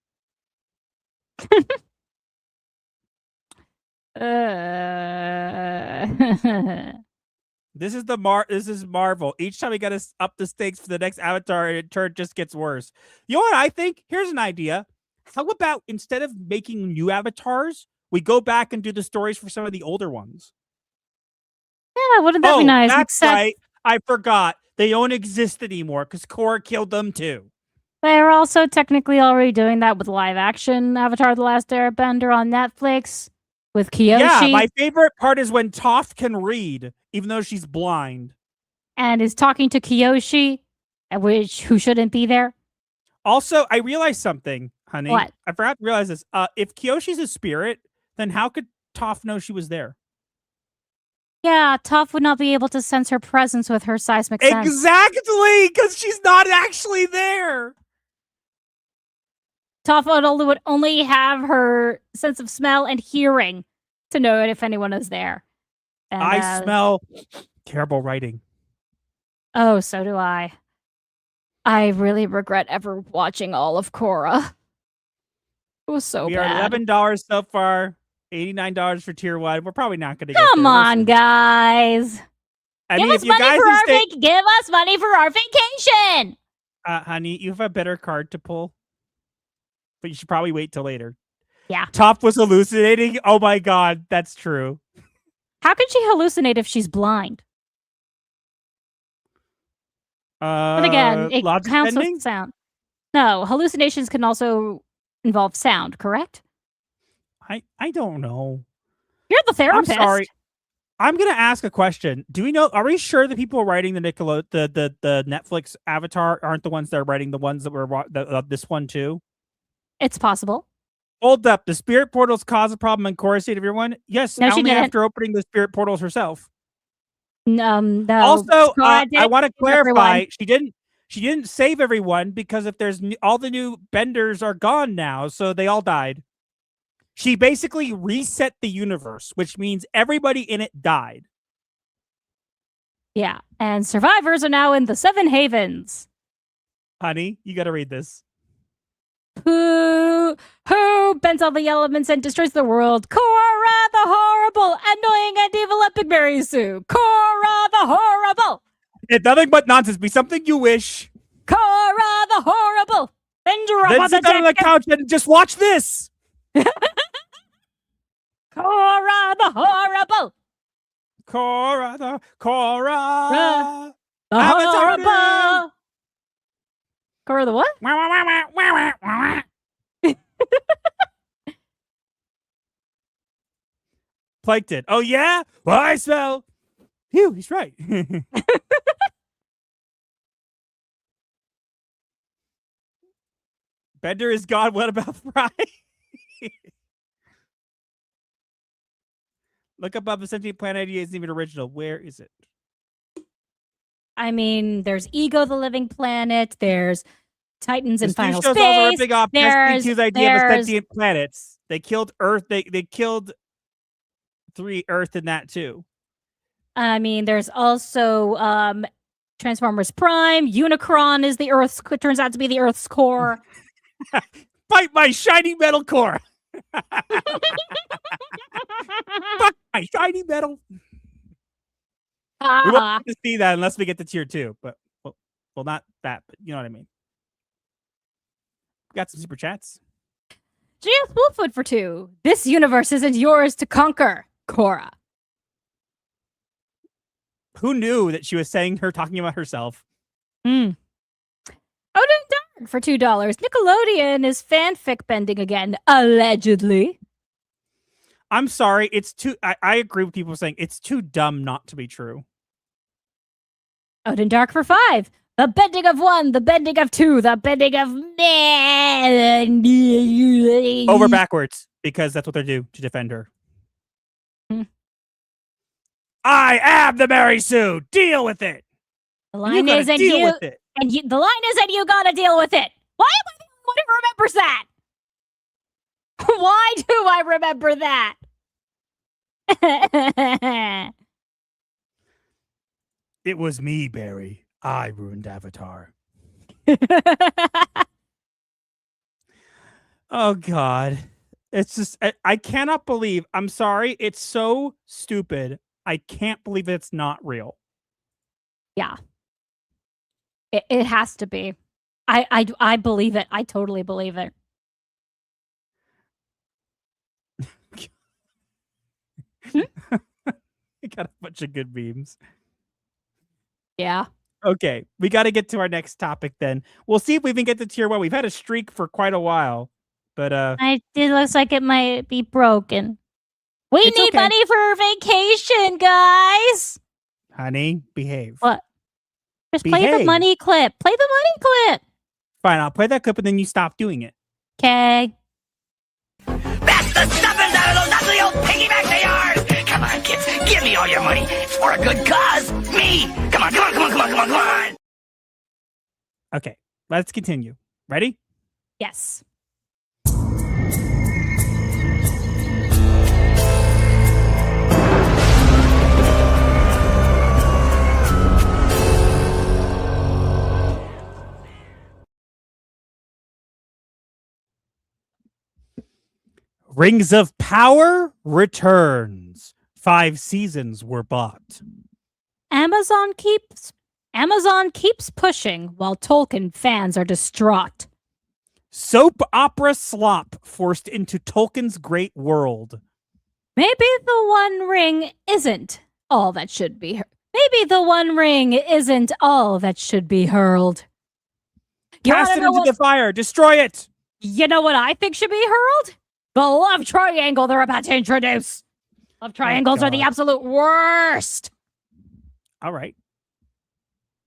This is Marvel. Each time we gotta up the stakes for the next Avatar, it just gets worse. You know what I think? Here's an idea. How about instead of making new avatars, we go back and do the stories for some of the older ones? Yeah, wouldn't that be nice? That's right. I forgot. They don't exist anymore because Korra killed them too. They're also technically already doing that with live action Avatar: The Last Airbender on Netflix with Kyoshi. Yeah, my favorite part is when Toph can read, even though she's blind. And is talking to Kyoshi, who shouldn't be there. Also, I realized something, honey. What? I forgot to realize this. If Kyoshi's a spirit, then how could Toph know she was there? Yeah, Toph would not be able to sense her presence with her seismic sense. Exactly, because she's not actually there. Toph would only have her sense of smell and hearing to know if anyone is there. And, I smell terrible writing. Oh, so do I. I really regret ever watching all of Korra. It was so we bad. are $11 so far, $89 for tier 1. We're probably not going to get Come on, guys. Give us money for our vacation. Honey, you have a better card to pull. But you should probably wait till later. Yeah. Toph was hallucinating. Oh my god, that's true. How can she hallucinate if she's blind? But again, it counts with sound. No, hallucinations can also involve sound, correct? I don't know. You're the therapist. I'm sorry. I'm gonna ask a question. Do we know? Are we sure the people writing the Netflix Avatar aren't the ones that are writing the ones that were this one too? It's possible. Hold up. The spirit portals cause a problem in Korra State of everyone? Yes, no, only after opening the spirit portals herself. No. Also, I want to clarify, she didn't save everyone because if there's all the new benders are gone now, so they all died. She basically reset the universe, which means everybody in it died. Yeah, and survivors are now in the Seven Havens. Honey, you got to read this. Who bends all the elements and destroys the world? Korra the horrible, annoying and evil epic Mary Sue. Korra the horrible. It's nothing but nonsense. Be something you wish. Korra the horrible. Then sit down on the couch and just watch this. Korra the horrible. Korra the horrible. Korra the what? Plankton. Oh, yeah? Well, I smell. Phew, he's right. Bender is God. What about Fry? Look above the sentient planet idea isn't even original. Where is it? I mean, there's Ego, the living planet. There's Titans in Final Space. Also ripping off Destiny 2's idea of sentient planets. They killed Earth. They killed 3 Earth in that too. I mean, there's also Transformers Prime. Unicron is the Earth's. Turns out to be the Earth's core. Fight my shiny metal core. Fuck my shiny metal. We won't get to see that unless we get to tier 2, but well, not that, but you know what I mean. Got some super chats. GS Wolfwood for 2. This universe isn't yours to conquer, Korra. Who knew that she was talking about herself? Odin Dark for $2. Nickelodeon is fanfic bending again, allegedly. I'm sorry, it's too. I agree with people saying it's too dumb not to be true. Odin Dark for 5. The bending of 1, the bending of 2, the bending of over backwards, because that's what they do to defend her. I am the Mary Sue. Deal with it. The line is, and you gotta deal with it. Why am I the only one who remembers that? Why do I remember that? It was me, Barry. I ruined Avatar. Oh, God. It's just I cannot believe. I'm sorry. It's so stupid. I can't believe it's not real. Yeah. It has to be. I believe it. I totally believe it. We got a bunch of good memes. Yeah. Okay, we got to get to our next topic then. We'll see if we can get to tier 1. We've had a streak for quite a while, but it looks like it might be broken. We need okay. money for vacation, guys. Honey, behave. What? Just play the money clip. Play the money clip. Fine, I'll play that clip and then you stop doing it. Okay. That's the stuffers out of those ugly old piggybacks of yours! Come on, kids, give me all your money. It's for a good cause. Me! Come on. Okay, let's continue. Ready? Yes. Rings of Power returns. 5 seasons were bought. Amazon keeps pushing while Tolkien fans are distraught. Soap opera slop forced into Tolkien's great world. Maybe the One Ring isn't all that should be. Maybe the One Ring isn't all that should be hurled. Cast it into the fire. Destroy it. You know what I think should be hurled? The love triangle they're about to introduce. Love triangles are the absolute worst. All right.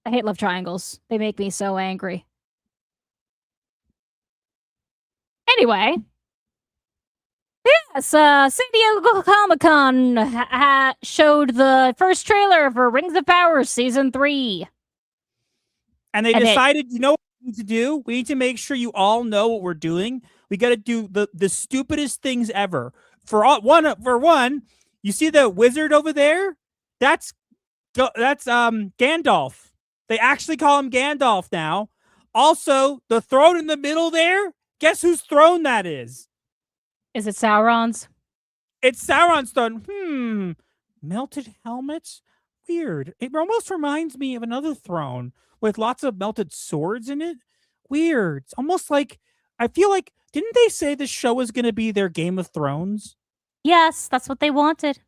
I hate love triangles. They make me so angry. Anyway. Yes, San Diego Comic-Con showed the first trailer for Rings of Power Season 3. And they decided, you know what we need to do? We need to make sure you all know what we're doing. We got to do the stupidest things ever. For one, you see the wizard over there? That's Gandalf. They actually call him Gandalf now. Also, the throne in the middle there, guess whose throne that is? Is it Sauron's? It's Sauron's throne. Melted helmets? Weird. It almost reminds me of another throne with lots of melted swords in it. Weird. It's almost like, I feel like, didn't they say the show was going to be their Game of Thrones? Yes, that's what they wanted.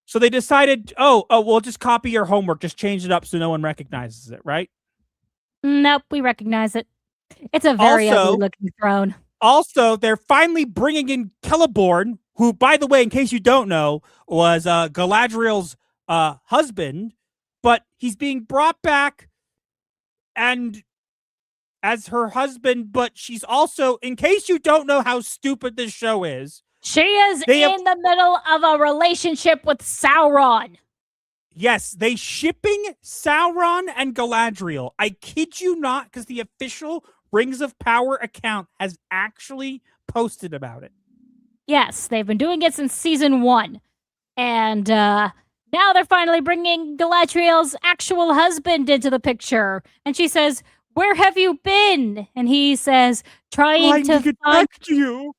So they decided, we'll just copy your homework, just change it up so no one recognizes it, right? Nope, we recognize it. It's a very ugly looking throne. Also, they're finally bringing in Celeborn, who, by the way, in case you don't know, was Galadriel's husband, but he's being brought back and as her husband, but she's also, in case you don't know how stupid this show is, she is in the middle of a relationship with Sauron. Yes, they shipping Sauron and Galadriel. I kid you not, because the official Rings of Power account has actually posted about it. Yes, they've been doing it since season 1. And now they're finally bringing Galadriel's actual husband into the picture. And she says, "Where have you been?" And he says, trying to get back to you.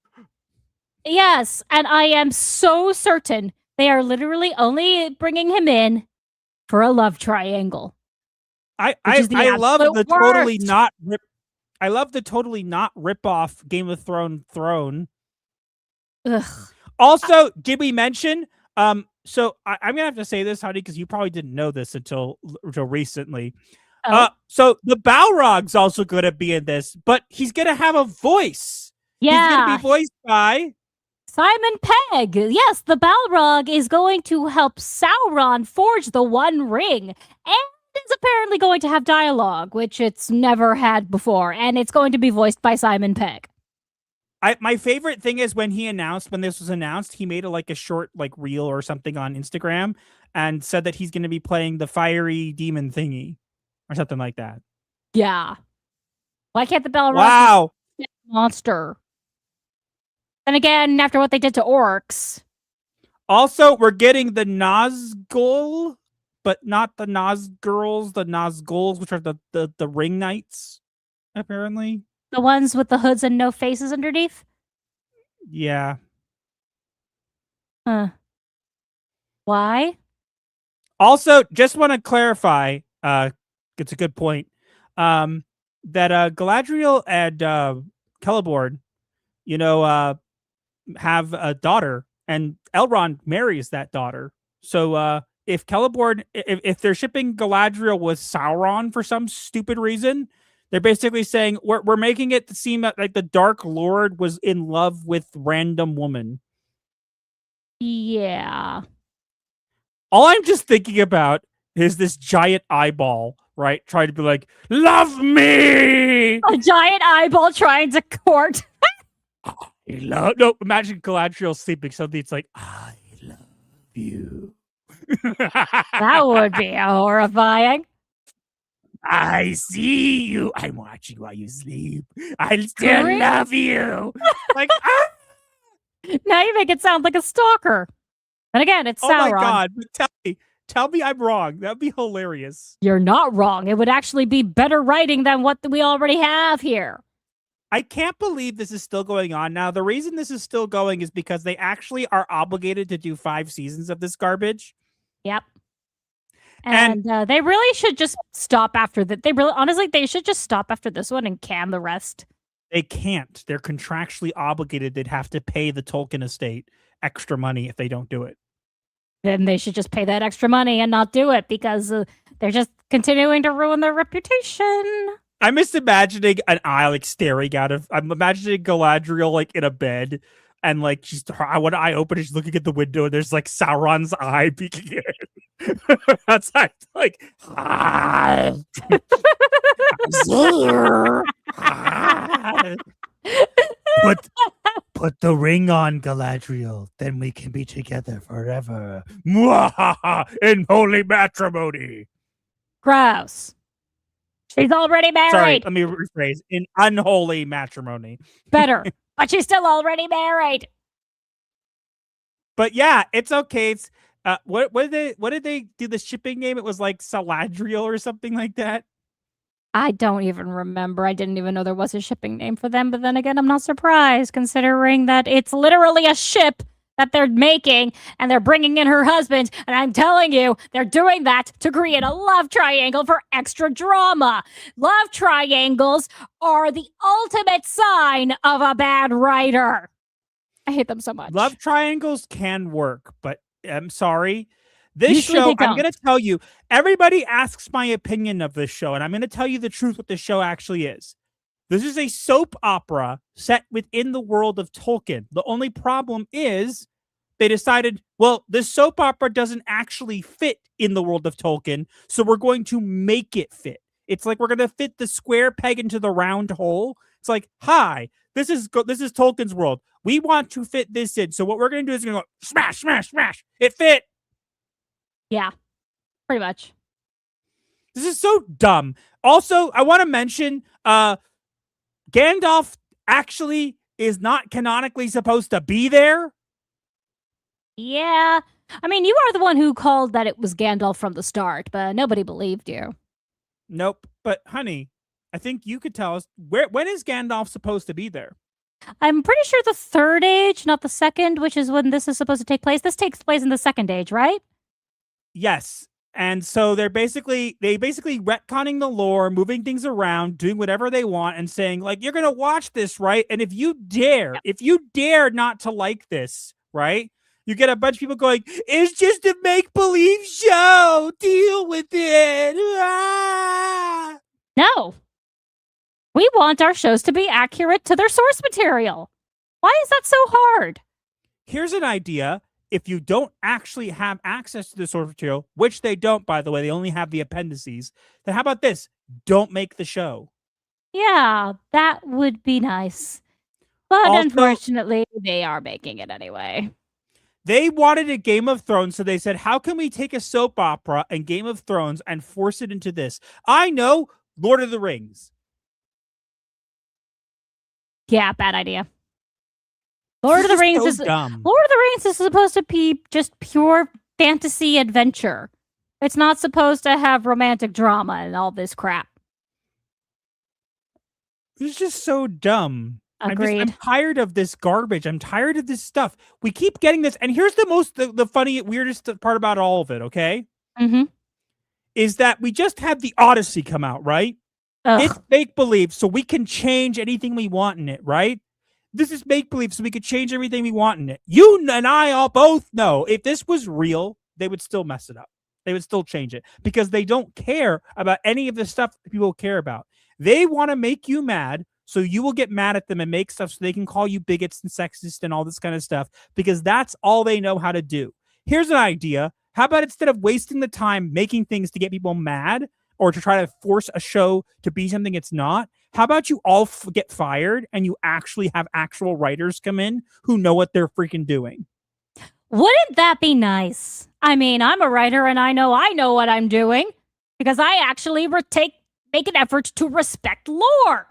Yes, and I am so certain they are literally only bringing him in for a love triangle. I love the totally not rip. I love the totally not rip off Game of Thrones throne. Ugh. Also, did we mention? So I'm gonna have to say this, honey, because you probably didn't know this until recently. So the Balrog's also going to be in this, but he's going to have a voice. Yeah. He's going to be voiced by Simon Pegg. Yes, the Balrog is going to help Sauron forge the One Ring, and is apparently going to have dialogue, which it's never had before, and it's going to be voiced by Simon Pegg. My favorite thing is when this was announced, he made a short reel or something on Instagram and said that he's going to be playing the fiery demon thingy or something like that. Yeah. Why can't the Balrog be a monster? And again, after what they did to orcs. Also, we're getting the Nazgul, but not the Nazgirls, the Nazguls, which are the ring knights, apparently. The ones with the hoods and no faces underneath? Yeah. Why? Also, just want to clarify, it's a good point, that Galadriel and Celeborn, have a daughter, and Elrond marries that daughter. So if Celeborn, if they're shipping Galadriel with Sauron for some stupid reason, they're basically saying we're making it seem like the Dark Lord was in love with random woman. Yeah. All I'm just thinking about is this giant eyeball, right? Trying to be like, love me! A giant eyeball trying to court. No, imagine Galadriel sleeping something. It's like, I love you. That would be horrifying. I see you. I'm watching while you sleep. I still love you. Like, Now you make it sound like a stalker. And again, it's Sauron. Oh my God. But tell me I'm wrong. That'd be hilarious. You're not wrong. It would actually be better writing than what we already have here. I can't believe this is still going on. Now, the reason this is still going is because they actually are obligated to do 5 seasons of this garbage. Yep. And they really should just stop after that. They should just stop after this one and can the rest. They can't. They're contractually obligated. They'd have to pay the Tolkien estate extra money if they don't do it. Then they should just pay that extra money and not do it because they're just continuing to ruin their reputation. I'm just imagining an eye like staring out of. I'm imagining Galadriel like in a bed, and like when I open it, she's looking at the window, and there's like Sauron's eye peeking in. That's like, hi. Put the ring on, Galadriel. Then we can be together forever. In holy matrimony. Gross. She's already married. Sorry, let me rephrase. In unholy matrimony. Better. But she's still already married. But yeah, it's okay. It's what did they do the shipping name? It was like Saladriel or something like that. I don't even remember. I didn't even know there was a shipping name for them. But then again, I'm not surprised considering that it's literally a ship that they're making and they're bringing in her husband. And I'm telling you, they're doing that to create a love triangle for extra drama. Love triangles are the ultimate sign of a bad writer. I hate them so much. Love triangles can work, but I'm sorry. This Usually show, they I'm going to tell you, everybody asks my opinion of this show, and I'm going to tell you the truth what this show actually is. This is a soap opera set within the world of Tolkien. The only problem is they decided, well, this soap opera doesn't actually fit in the world of Tolkien, so we're going to make it fit. It's like we're going to fit the square peg into the round hole. It's like, hi, this is Tolkien's world. We want to fit this in. So what we're going to do is going to go smash, smash, smash. It fit. Yeah, pretty much. This is so dumb. Also, I want to mention Gandalf actually is not canonically supposed to be there. Yeah. I mean, you are the one who called that it was Gandalf from the start, but nobody believed you. Nope. But honey, I think you could tell us when is Gandalf supposed to be there? I'm pretty sure the third age, not the second, which is when this is supposed to take place. This takes place in the second age, right? Yes. And so they basically retconning the lore, moving things around, doing whatever they want, and saying, like, you're gonna watch this, right? And if you dare not to like this, right? You get a bunch of people going, it's just a make-believe show. Deal with it. Ah! No. We want our shows to be accurate to their source material. Why is that so hard? Here's an idea. If you don't actually have access to the source material, which they don't, by the way, they only have the appendices, then how about this? Don't make the show. Yeah, that would be nice. But Also, unfortunately, they are making it anyway. They wanted a Game of Thrones, so they said, how can we take a soap opera and Game of Thrones and force it into this? I know, Lord of the Rings. Yeah, bad idea. Lord of the Rings is supposed to be just pure fantasy adventure. It's not supposed to have romantic drama and all this crap. It's just so dumb. Agreed. I'm tired of this garbage. I'm tired of this stuff. We keep getting this, and here's the funny, weirdest part about all of it. Okay, is that we just had the Odyssey come out, right? It's make believe, so we can change anything we want in it, right? This is make believe, so we could change everything we want in it. You and I all both know if this was real, they would still mess it up. They would still change it because they don't care about any of the stuff that people care about. They want to make you mad, so you will get mad at them and make stuff so they can call you bigots and sexist and all this kind of stuff because that's all they know how to do. Here's an idea. How about instead of wasting the time making things to get people mad or to try to force a show to be something it's not, how about you all get fired and you actually have actual writers come in who know what they're freaking doing? Wouldn't that be nice? I mean, I'm a writer and I know what I'm doing because I actually make an effort to respect lore.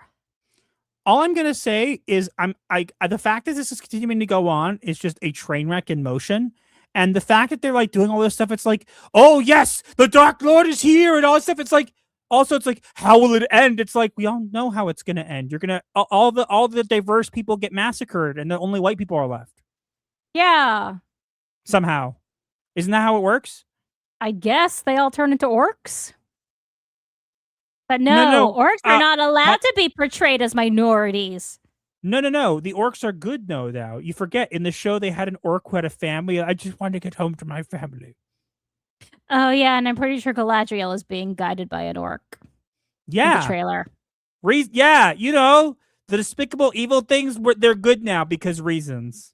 All I'm gonna say is the fact that this is continuing to go on is just a train wreck in motion. And the fact that they're like doing all this stuff, it's like, oh yes, the Dark Lord is here and all this stuff. It's like, also it's like, how will it end? It's like, we all know how it's gonna end. You're gonna all the diverse people get massacred and the only white people are left. Yeah. Somehow. Isn't that how it works? I guess they all turn into orcs. But no, orcs are not allowed to be portrayed as minorities. No. The orcs are good now. You forget, in the show they had an orc who had a family. I just wanted to get home to my family. Oh, yeah, and I'm pretty sure Galadriel is being guided by an orc. Yeah. In the trailer. Yeah, the despicable evil things, they're good now because reasons.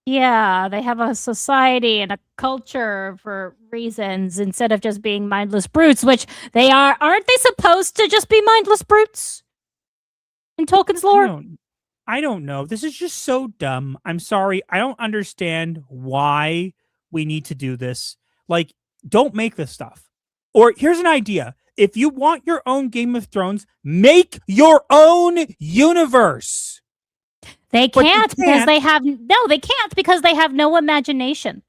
Yeah, they have a society and a culture for reasons instead of just being mindless brutes, which they are. Aren't they supposed to just be mindless brutes in Tolkien's lore? I don't know. This is just so dumb. I'm sorry. I don't understand why we need to do this. Like, don't make this stuff. Or here's an idea. If you want your own Game of Thrones, make your own universe. They can't because they have no imagination.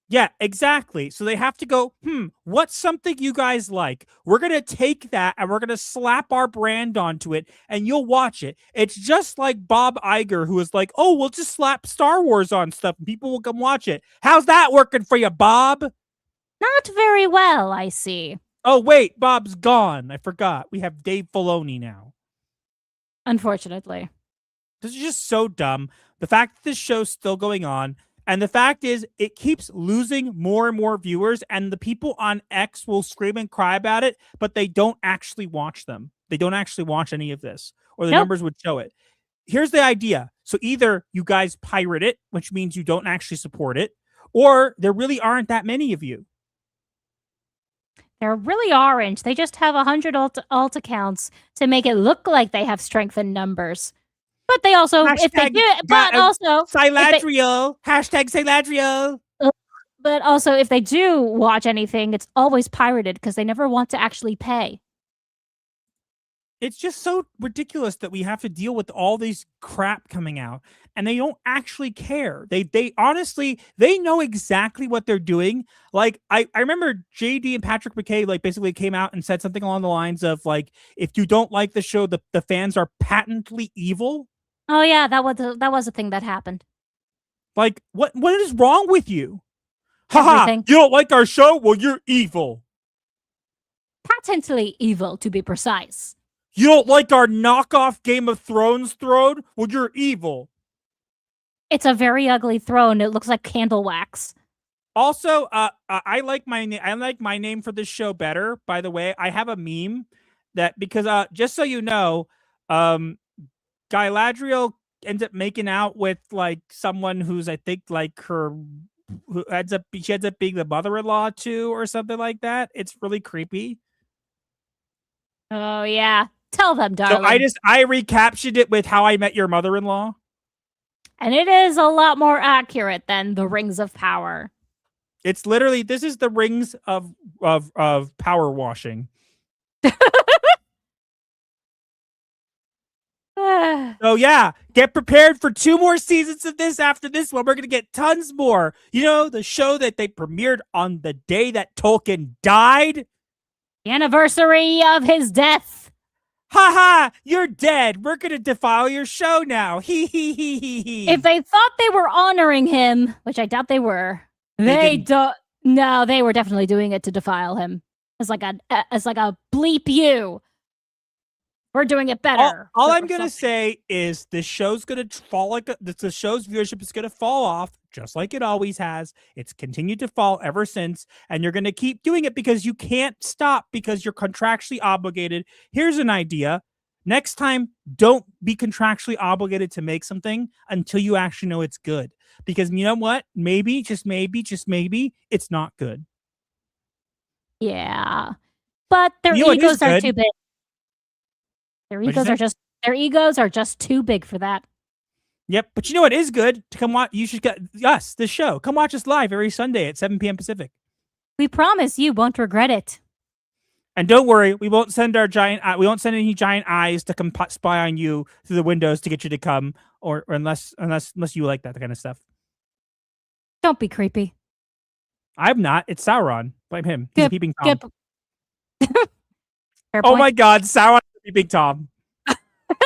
Yeah, exactly. So they have to go, what's something you guys like? We're going to take that and we're going to slap our brand onto it and you'll watch it. It's just like Bob Iger, who is like, oh, we'll just slap Star Wars on stuff and people will come watch it. How's that working for you, Bob? Not very well, I see. Oh, wait, Bob's gone. I forgot. We have Dave Filoni now. Unfortunately. This is just so dumb. The fact that this show's still going on, and the fact is it keeps losing more and more viewers, and the people on X will scream and cry about it, but they don't actually watch them. They don't actually watch any of this, or the numbers would show it. Here's the idea. So either you guys pirate it, which means you don't actually support it, or there really aren't that many of you. They're really orange. They just have 100 alt accounts to make it look like they have strength in numbers. But they also, if they do, but also Siladriel, hashtag Siladriel. But also, if they do watch anything, it's always pirated because they never want to actually pay. It's just so ridiculous that we have to deal with all these crap coming out, and they don't actually care. They honestly, they know exactly what they're doing. Like, I remember JD and Patrick McKay, like, basically came out and said something along the lines of, like, if you don't like the show, the fans are patently evil. Oh yeah, that was a thing that happened. Like, what is wrong with you? Haha, you don't like our show? Well, you're evil. Patently evil, to be precise. You don't like our knockoff Game of Thrones throne? Well, you're evil. It's a very ugly throne. It looks like candle wax. Also, I like my name for this show better. By the way, I have a meme that because just so you know, Galadriel ends up making out with like someone who's she ends up being the mother-in-law too, or something like that. It's really creepy. Oh yeah, tell them, darling. So I recaptioned it with How I Met Your Mother-in-Law, and it is a lot more accurate than the Rings of Power. It's literally, this is the rings of power washing. So yeah, get prepared for 2 more seasons of this. After this one, we're going to get tons more. You know, the show that they premiered on the day that Tolkien died? The anniversary of his death. Ha ha! You're dead. We're gonna defile your show now. Hee hee hee hee hee. If they thought they were honoring him, which I doubt they were, they don't. No, they were definitely doing it to defile him. As like a bleep you. We're doing it better. All I'm gonna say is the show's gonna fall the show's viewership is gonna fall off just like it always has. It's continued to fall ever since, and you're gonna keep doing it because you can't stop because you're contractually obligated. Here's an idea: next time, don't be contractually obligated to make something until you actually know it's good. Because you know what? Maybe, just maybe, it's not good. Yeah, but their egos are too big. Their egos are just too big for that. Yep, but you know what is good? To come watch, you should get us this show. Come watch us live every Sunday at 7 p.m. Pacific. We promise you won't regret it. And don't worry, we won't send any giant eyes to come spy on you through the windows to get you to come, or unless you like that kind of stuff. Don't be creepy. I'm not. It's Sauron. Blame him. He's a peeping Tom. Oh my God, Sauron is a peeping Tom.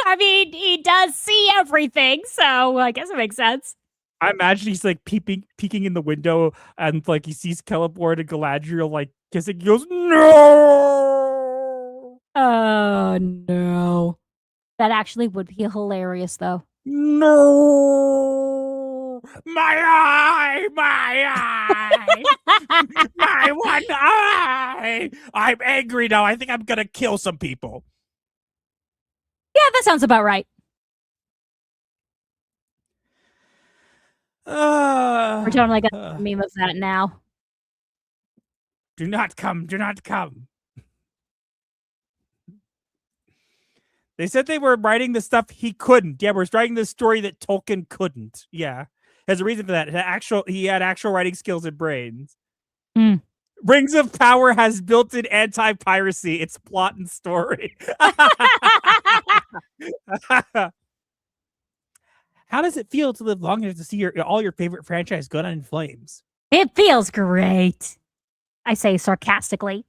I mean, he does see everything, so I guess it makes sense. I imagine he's like peeking in the window, and like he sees Celeborn and Galadriel like kissing. He goes, "No!" Oh no, that actually would be hilarious, though. No, my eye, my one eye. I'm angry now. I think I'm gonna kill some people. Yeah, that sounds about right. We're totally got a meme of that now. Do not come. Do not come. They said they were writing the stuff he couldn't. Yeah, we're writing the story that Tolkien couldn't. Yeah. There's a reason for that. He had actual writing skills and brains. Mm. Rings of Power has built-in anti-piracy. It's plot and story. How does it feel to live long enough to see all your favorite franchise go down in flames? It feels great. I say sarcastically.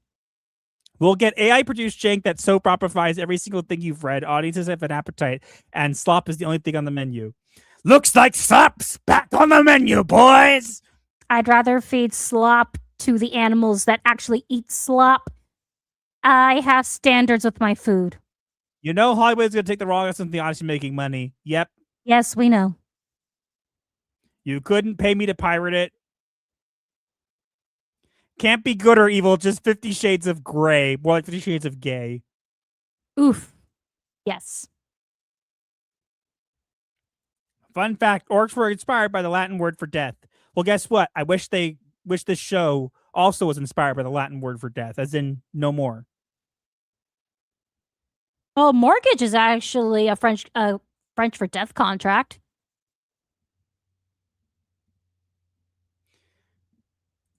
We'll get AI-produced jank that soap operifies every single thing you've read. Audiences have an appetite, and slop is the only thing on the menu. Looks like slop's back on the menu, boys! I'd rather feed slop to the animals that actually eat slop. I have standards with my food. You know Hollywood's going to take the wrong of something honestly making money. Yep. Yes, we know. You couldn't pay me to pirate it. Can't be good or evil, just 50 Shades of Grey. More like 50 Shades of Gay. Oof. Yes. Fun fact, orcs were inspired by the Latin word for death. Well, guess what? I wish this show also was inspired by the Latin word for death, as in no more. Well, mortgage is actually a French for death contract.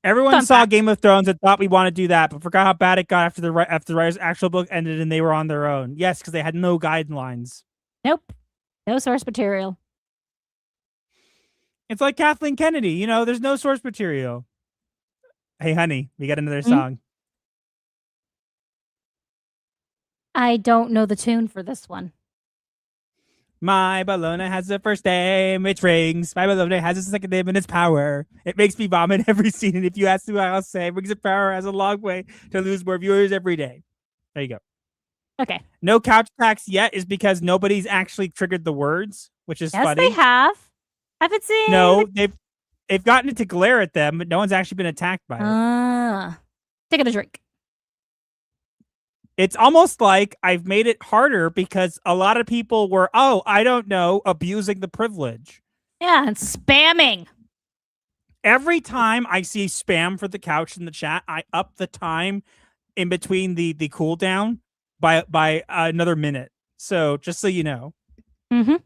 Everyone saw Game of Thrones and thought we want to do that, but forgot how bad it got after the writer's actual book ended and they were on their own. Yes, because they had no guidelines. Nope. No source material. It's like Kathleen Kennedy. You know, there's no source material. Hey, honey, we got another song. I don't know the tune for this one. My Bologna has a first name, it rings. My Bologna has a second name, and it's power. It makes me vomit every scene, and if you ask me what I'll say, Rings of Power has a long way to lose more viewers every day. There you go. Okay. No couch attacks yet is because nobody's actually triggered the words, which is funny. Yes, they have. Haven't seen. No, they've gotten it to glare at them, but no one's actually been attacked by it. Taking a drink. It's almost like I've made it harder because a lot of people were, I don't know, abusing the privilege. Yeah, and spamming. Every time I see spam for the couch in the chat, I up the time in between the cooldown by another minute. So just so you know. Mm-hmm.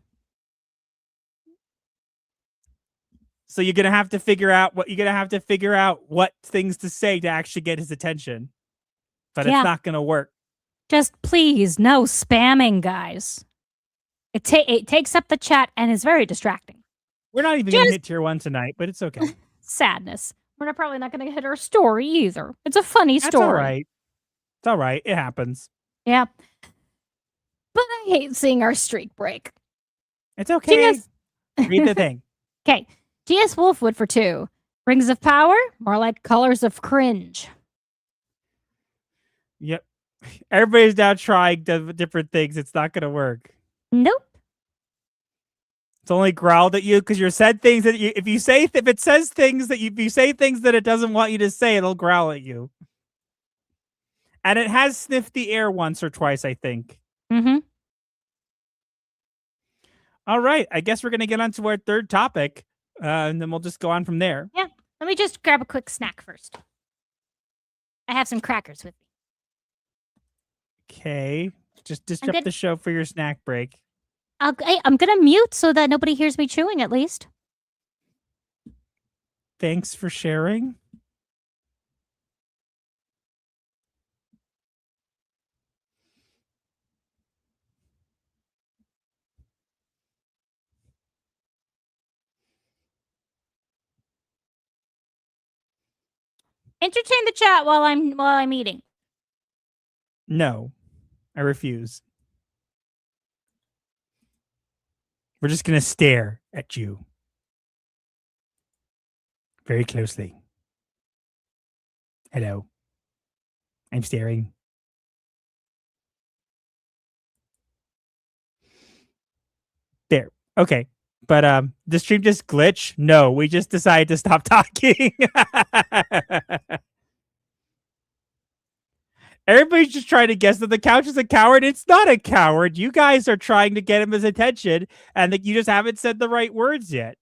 So you're gonna have to figure out what things to say to actually get his attention. But it's not gonna work. Just please, no spamming, guys. It takes up the chat and is very distracting. We're not even going to hit tier 1 tonight, but it's okay. Sadness. We're probably not going to hit our story either. It's a funny story. That's all right. It's all right. It happens. Yeah. I hate seeing our streak break. It's okay. GS Read the thing. Okay. G.S. Wolfwood for 2. Rings of Power, more like Colors of Cringe. Yep. Everybody's now trying different things. It's not going to work. Nope. It's only growled at you because you said things that if you say things that it doesn't want you to say, it'll growl at you. And it has sniffed the air once or twice, I think. Mm-hmm. All right. I guess we're going to get on to our third topic, and then we'll just go on from there. Yeah. Let me just grab a quick snack first. I have some crackers with me. Okay. Just disrupt the show for your snack break. I'm going to mute so that nobody hears me chewing, at least. Thanks for sharing. Entertain the chat while I'm eating. No, I refuse. We're just going to stare at you very closely. Hello. I'm staring. There. Okay. But the stream just glitched? No, we just decided to stop talking. Everybody's just trying to guess that the couch is a coward. It's not a coward. You guys are trying to get him his attention, and that you just haven't said the right words yet.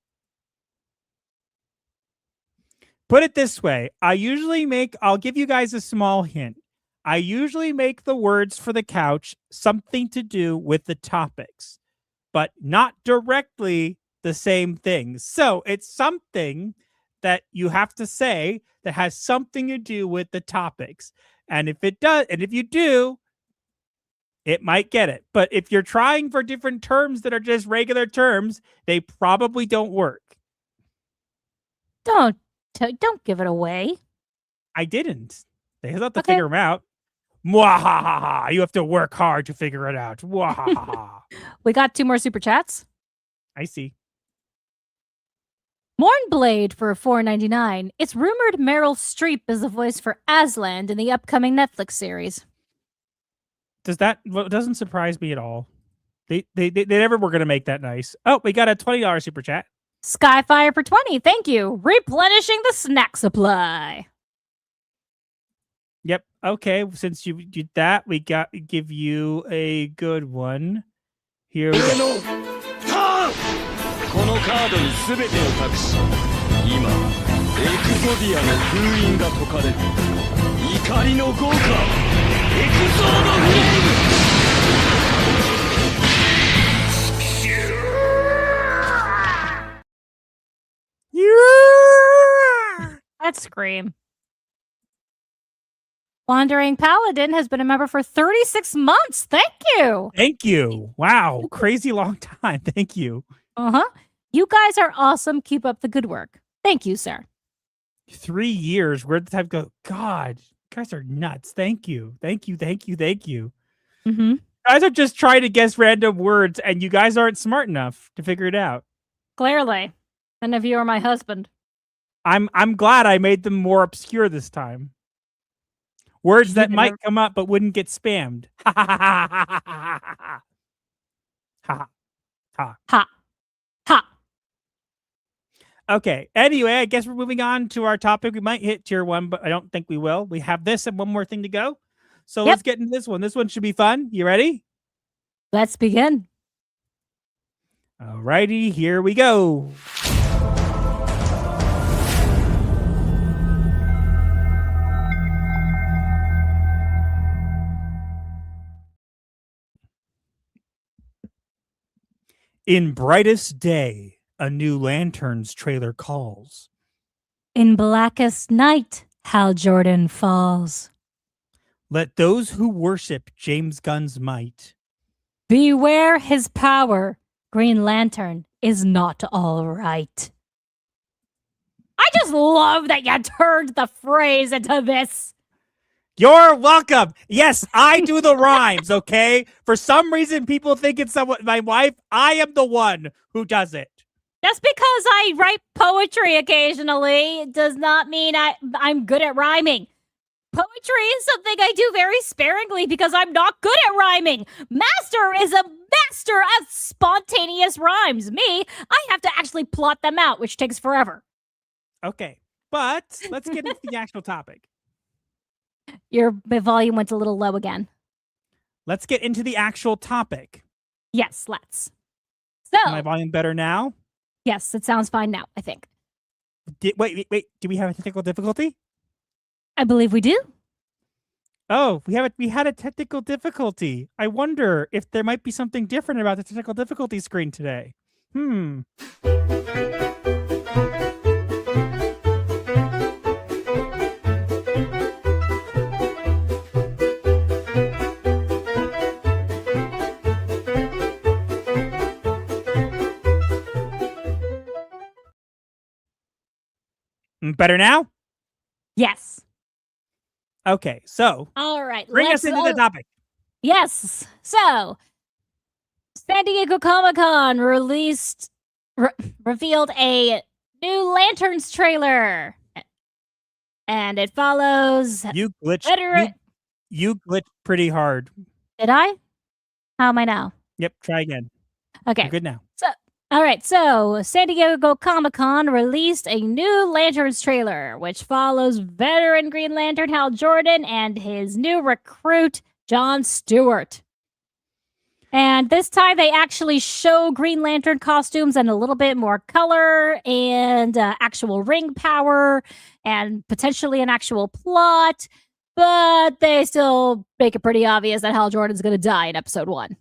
Put it this way. I'll give you guys a small hint. I usually make the words for the couch something to do with the topics, but not directly the same things. So it's something that you have to say that has something to do with the topics. And if it does, and if you do, it might get it. But if you're trying for different terms that are just regular terms, they probably don't work. Don't give it away. I didn't. They have to figure them out. Mwahaha! You have to work hard to figure it out. Mwahaha! We got 2 more super chats. I see. Mornblade for $4.99. It's rumored Meryl Streep is the voice for Aslan in the upcoming Netflix series. Doesn't surprise me at all. They never were going to make that nice. Oh, we got a $20 super chat. Skyfire for 20. Thank you. Replenishing the snack supply. Yep. Okay. Since you did that, we give you a good one. Here we go. このカードに全てを託し今エクゾディアの封印が解かれる怒りの豪華エクゾードフレーム That scream. Wandering Paladin has been a member for 36 months. Thank you. Thank you. Wow. Crazy long time. Thank you. Uh-huh. You guys are awesome. Keep up the good work. Thank you, sir. 3 years. Where'd the time go? God, you guys are nuts. Thank you. Thank you. Thank you. Thank you. Mm-hmm. Guys are just trying to guess random words, and you guys aren't smart enough to figure it out. Clearly. None of you are my husband. I'm glad I made them more obscure this time. Words that might come up but wouldn't get spammed. Ha ha ha ha ha ha ha ha ha ha. Okay. Anyway, I guess we're moving on to our topic. We might hit tier 1, but I don't think we will. We have this and one more thing to go. So let's get into this one. This one should be fun. You ready? Let's begin. Alrighty, here we go. In brightest day, a new Lanterns trailer calls. In blackest night, Hal Jordan falls. Let those who worship James Gunn's might beware his power. Green Lantern is not all right. I just love that you turned the phrase into this. You're welcome. Yes, I do the rhymes, okay? For some reason, people think it's my wife. I am the one who does it. Just because I write poetry occasionally does not mean I'm good at rhyming. Poetry is something I do very sparingly because I'm not good at rhyming. Master is a master at spontaneous rhymes. Me, I have to actually plot them out, which takes forever. Okay, but let's get into the actual topic. Your volume went a little low again. Let's get into the actual topic. Yes, let's. So, Is my volume better now? Yes, it sounds fine now, I think. Wait. Do we have a technical difficulty? I believe we do. Oh, we had a technical difficulty. I wonder if there might be something different about the technical difficulty screen today. Better now? Yes. Okay, so All right. bring us into the topic. Yes. So, San Diego Comic-Con revealed a new Lanterns trailer. And it follows... You glitched. You glitched pretty hard. Did I? How am I now? Yep, try again. Okay. You're good now. All right, so San Diego Comic-Con released a new Lanterns trailer, which follows veteran Green Lantern Hal Jordan and his new recruit, John Stewart. And this time they actually show Green Lantern costumes and a little bit more color and actual ring power and potentially an actual plot, but they still make it pretty obvious that Hal Jordan's going to die in episode 1.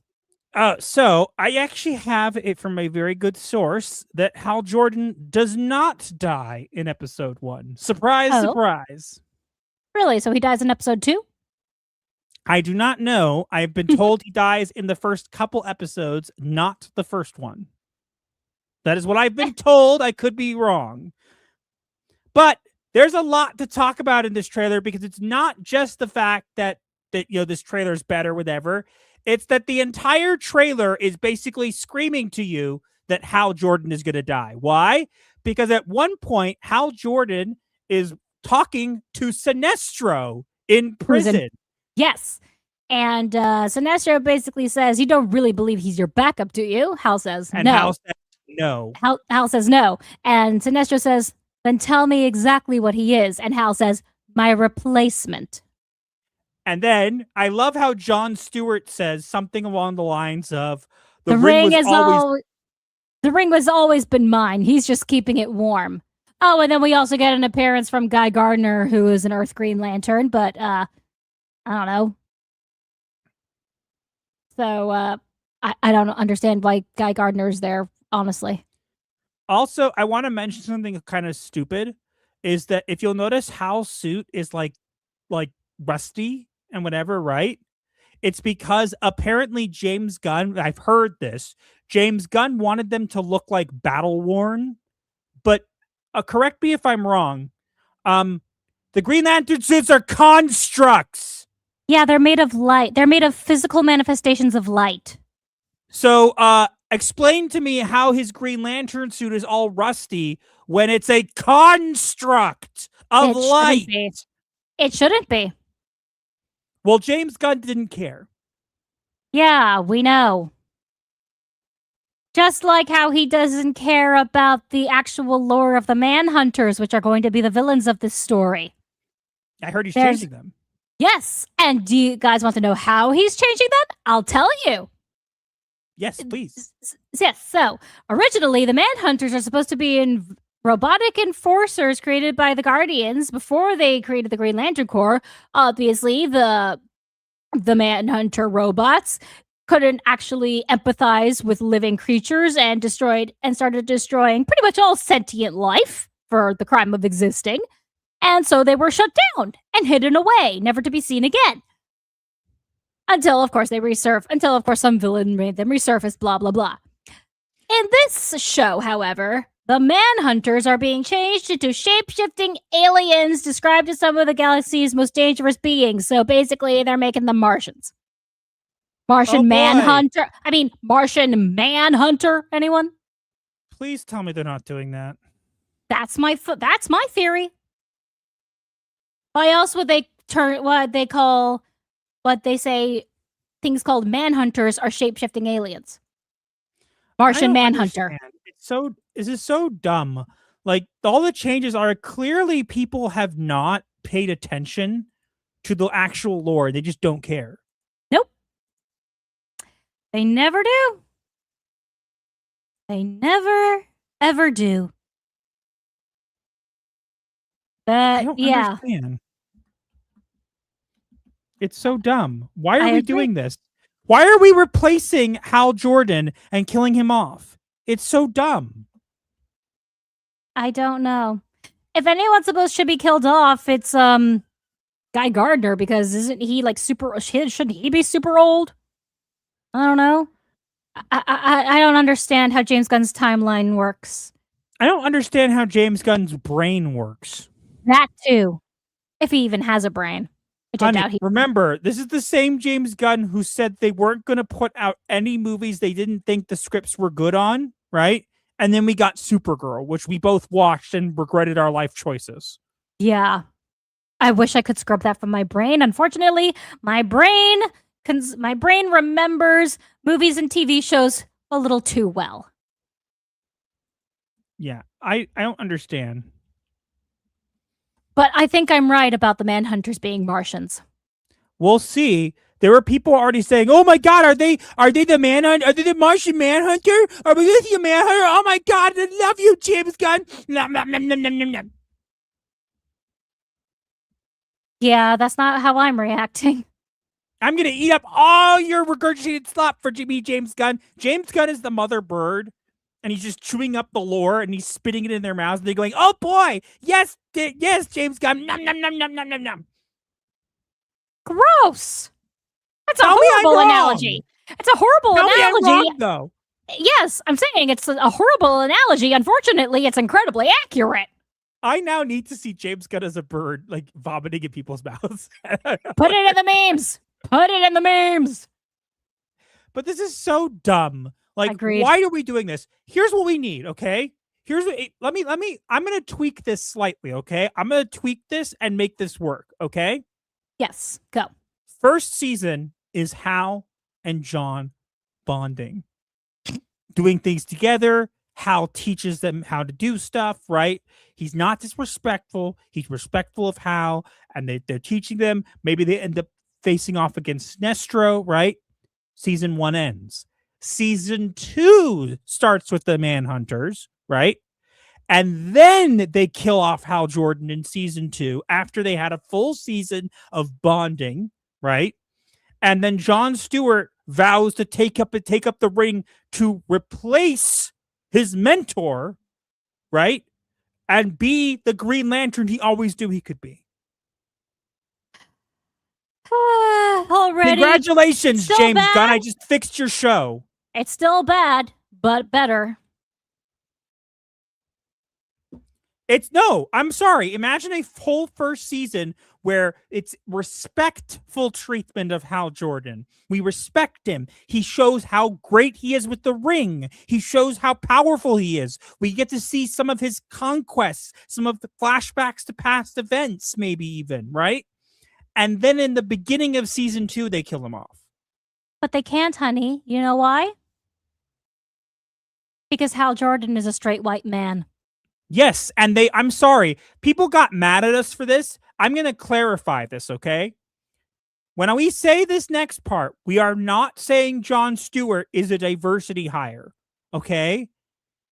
So I actually have it from a very good source that Hal Jordan does not die in episode 1. Surprise, surprise. Really? So he dies in episode 2? I do not know. I've been told he dies in the first couple episodes, not the first one. That is what I've been told. I could be wrong. But there's a lot to talk about in this trailer because it's not just the fact that this trailer is better, whatever. It's that the entire trailer is basically screaming to you that Hal Jordan is going to die. Why? Because at one point, Hal Jordan is talking to Sinestro in prison. Yes. And Sinestro basically says, you don't really believe he's your backup, do you? Hal says, and no. Hal says, no. Hal says, no. And Sinestro says, then tell me exactly what he is. And Hal says, my replacement. And then I love how John Stewart says something along the lines of the ring was always been mine. He's just keeping it warm. Oh, and then we also get an appearance from Guy Gardner, who is an Earth Green Lantern, but I don't know. So I don't understand why Guy Gardner's there, honestly. Also, I want to mention something kind of stupid is that if you'll notice Hal's suit is like rusty and whatever, right? It's because apparently James Gunn, I've heard this, James Gunn wanted them to look like battle worn, but correct me if I'm wrong. The Green Lantern suits are constructs. Yeah, they're made of light. They're made of physical manifestations of light. So, explain to me how his Green Lantern suit is all rusty when it's a construct of light. It shouldn't be. Well, James Gunn didn't care. Yeah, we know. Just like how he doesn't care about the actual lore of the Manhunters, which are going to be the villains of this story. I heard he's changing them. Yes, and do you guys want to know how he's changing them? I'll tell you. Yes, please. Yes, so originally the Manhunters are supposed to be robotic enforcers created by the Guardians before they created the Green Lantern Corps. Obviously, the Manhunter robots couldn't actually empathize with living creatures and started destroying pretty much all sentient life for the crime of existing. And so they were shut down and hidden away, never to be seen again. Until, of course, some villain made them resurface, blah, blah, blah. In this show, however, the Manhunters are being changed into shape-shifting aliens described as some of the galaxy's most dangerous beings. So basically, they're making them Martians. Martian Manhunter. I mean, Martian Manhunter. Anyone? Please tell me they're not doing that. That's my theory. Why else would they turn what they say things called Manhunters are shape-shifting aliens? Martian Manhunter. This is so dumb. Like, all the changes are clearly people have not paid attention to the actual lore. They just don't care. Nope. They never do. They never, ever do. I don't understand. It's so dumb. Why are we doing this? Why are we replacing Hal Jordan and killing him off? It's so dumb. I don't know. If anyone's supposed to be killed off, it's Guy Gardner, because isn't he like super? Shouldn't he be super old? I don't know. I don't understand how James Gunn's timeline works. I don't understand how James Gunn's brain works. That too, if he even has a brain. Which I doubt he. Remember, this is the same James Gunn who said they weren't going to put out any movies they didn't think the scripts were good on, right? And then we got Supergirl, which we both watched and regretted our life choices. Yeah. I wish I could scrub that from my brain. Unfortunately, my brain remembers movies and TV shows a little too well. Yeah, I don't understand. But I think I'm right about the Manhunters being Martians. We'll see. There were people already saying, "Oh my God, are they the Manhunt? Are they the Martian Manhunter? Are we going to see a Manhunter? Oh my God, I love you, James Gunn." Nom, nom, nom, nom, nom, nom. Yeah, that's not how I'm reacting. I'm going to eat up all your regurgitated slop for me, James Gunn. James Gunn is the mother bird, and he's just chewing up the lore, and he's spitting it in their mouths, and they're going, "Oh boy, yes, James Gunn, nom, nom, nom, nom, nom, nom, nom." Gross. That's a horrible analogy. It's a horrible analogy. I'm wrong, though. Yes, I'm saying it's a horrible analogy. Unfortunately, it's incredibly accurate. I now need to see James Gunn as a bird, like vomiting in people's mouths. Put it in the memes. Put it in the memes. But this is so dumb. Like, Agreed. Why are we doing this? Here's what we need, okay? Here's what. I'm gonna tweak this slightly, okay? I'm gonna tweak this and make this work, okay? Yes, go. First season is Hal and John bonding, doing things together. Hal teaches them how to do stuff, right? He's not disrespectful. He's respectful of Hal, and they're teaching them. Maybe they end up facing off against Sinestro, right? Season 1 ends. Season 2 starts with the Manhunters, right? And then they kill off Hal Jordan in season 2 after they had a full season of bonding, right? And then John Stewart vows to take up the ring to replace his mentor, right? And be the Green Lantern he always knew he could be. Already. Congratulations, Still James bad? Gunn. I just fixed your show. It's still bad, but better. I'm sorry. Imagine a whole first season where it's respectful treatment of Hal Jordan. We respect him. He shows how great he is with the ring. He shows how powerful he is. We get to see some of his conquests, some of the flashbacks to past events, maybe even, right? And then in the beginning of season 2, they kill him off. But they can't, honey. You know why? Because Hal Jordan is a straight white man. Yes, and I'm sorry. People got mad at us for this. I'm going to clarify this, okay? When we say this next part, we are not saying John Stewart is a diversity hire, okay?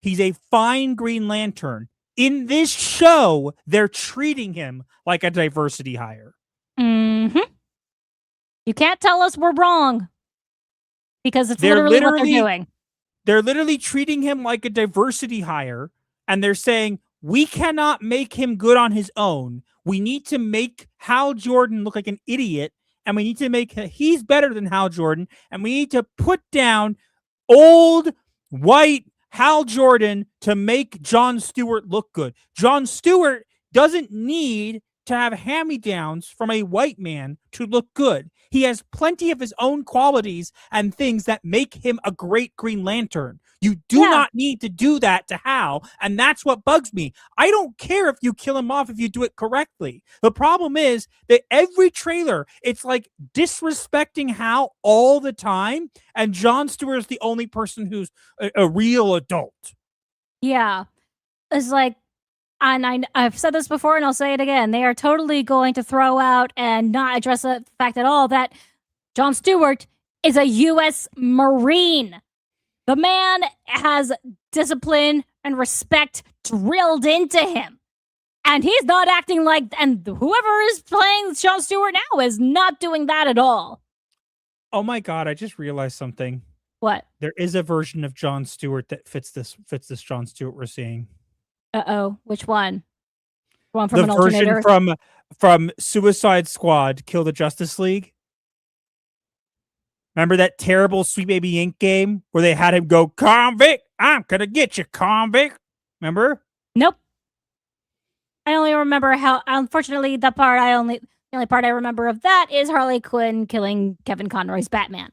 He's a fine Green Lantern. In this show, they're treating him like a diversity hire. Mm-hmm. You can't tell us we're wrong. Because it's literally what they're doing. They're literally treating him like a diversity hire. And they're saying, we cannot make him good on his own. We need to make Hal Jordan look like an idiot. And we need to make he's better than Hal Jordan. And we need to put down old, white, Hal Jordan to make John Stewart look good. John Stewart doesn't need to have hand-me-downs from a white man to look good. He has plenty of his own qualities and things that make him a great Green Lantern. You do not need to do that to Hal, and that's what bugs me. I don't care if you kill him off if you do it correctly. The problem is that every trailer, it's like disrespecting Hal all the time, and John Stewart is the only person who's a real adult. Yeah. It's like, and I've said this before and I'll say it again, they are totally going to throw out and not address the fact at all that John Stewart is a U.S. Marine. The man has discipline and respect drilled into him. And he's not acting like, and whoever is playing John Stewart now is not doing that at all. Oh my God, I just realized something. What? There is a version of John Stewart that fits this John Stewart we're seeing. Uh-oh. Which one? One from The an alternator? version from Suicide Squad, Kill the Justice League. Remember that terrible Sweet Baby Inc. game where they had him go, "Convict, I'm gonna get you, convict." Remember? Nope. I only remember how, unfortunately, the only part I remember of that is Harley Quinn killing Kevin Conroy's Batman.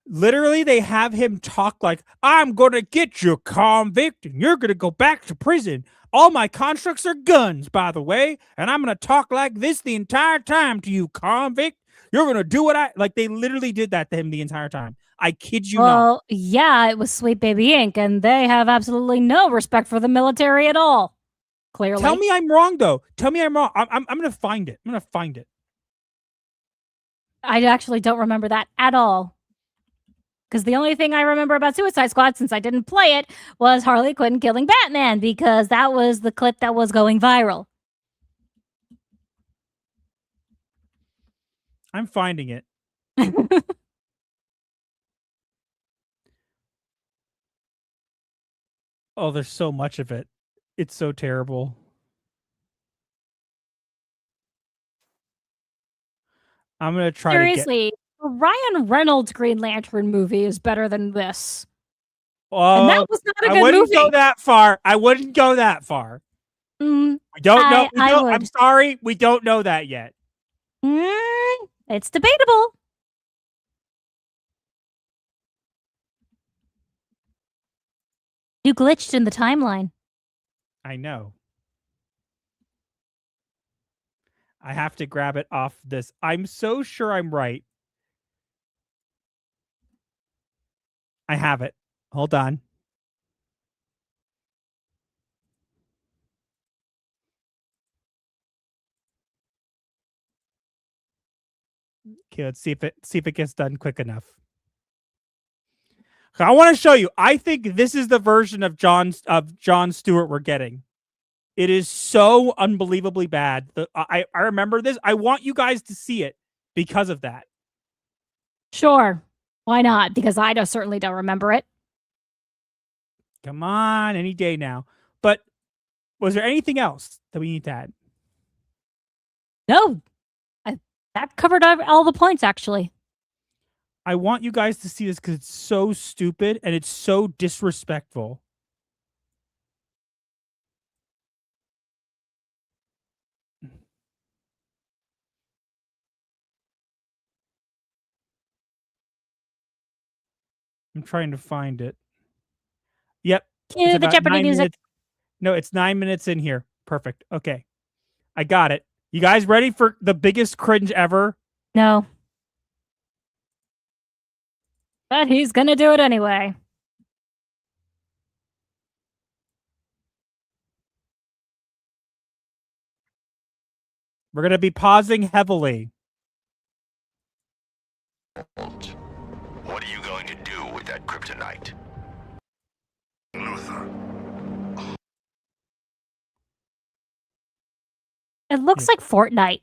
Literally, they have him talk like, "I'm gonna get you, convict, and you're gonna go back to prison. All my constructs are guns, by the way, and I'm gonna talk like this the entire time to you, convict. You're gonna do what I like." They literally did that to him the entire time. I kid you not. Well, yeah, it was Sweet Baby Inc., and they have absolutely no respect for the military at all. Clearly. Tell me I'm wrong, though. Tell me I'm wrong. I'm gonna find it. I'm gonna find it. I actually don't remember that at all. Because the only thing I remember about Suicide Squad, since I didn't play it, was Harley Quinn killing Batman, because that was the clip that was going viral. I'm finding it. Oh, there's so much of it. It's so terrible. I'm going to try Seriously, a Ryan Reynolds Green Lantern movie is better than this. And that was not a good I wouldn't movie. go that far. I wouldn't go that far. We don't know. I'm sorry. We don't know that yet. It's debatable. You glitched in the timeline. I know. I have to grab it off this. I'm so sure I'm right. I have it. Hold on. Okay, let's see if it gets done quick enough. I want to show you. I think this is the version of John Stewart we're getting. It is so unbelievably bad. I remember this. I want you guys to see it because of that. Sure. Why not? Because I certainly don't remember it. Come on, any day now. But was there anything else that we need to add? No. That covered all the points, actually. I want you guys to see this because it's so stupid and it's so disrespectful. I'm trying to find it. Yep. Cue the Jeopardy music. Minutes. No, it's 9 minutes in here. Perfect. Okay. I got it. You guys ready for the biggest cringe ever? No. But he's gonna do it anyway. We're gonna be pausing heavily. What are you going to do with that kryptonite? Luther. It looks like Fortnite.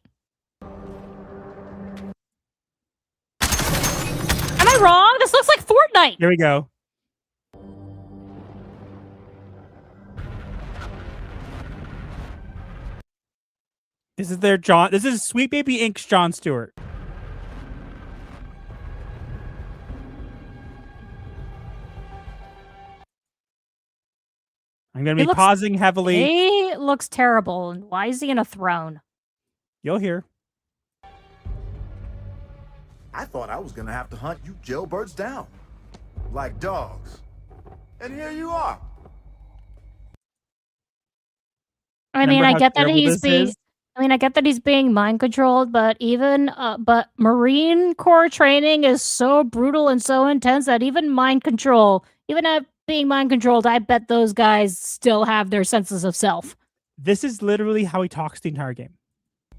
Am I wrong? This looks like Fortnite. Here we go. This is their John. This is Sweet Baby Inc.'s John Stewart. I'm going to be pausing heavily. He looks terrible. And why is he in a throne? You'll hear. I thought I was gonna have to hunt you jailbirds down. Like dogs. And here you are. I mean, I get that he's being mind controlled, but but Marine Corps training is so brutal and so intense that even being mind controlled, I bet those guys still have their senses of self. This is literally how he talks the entire game.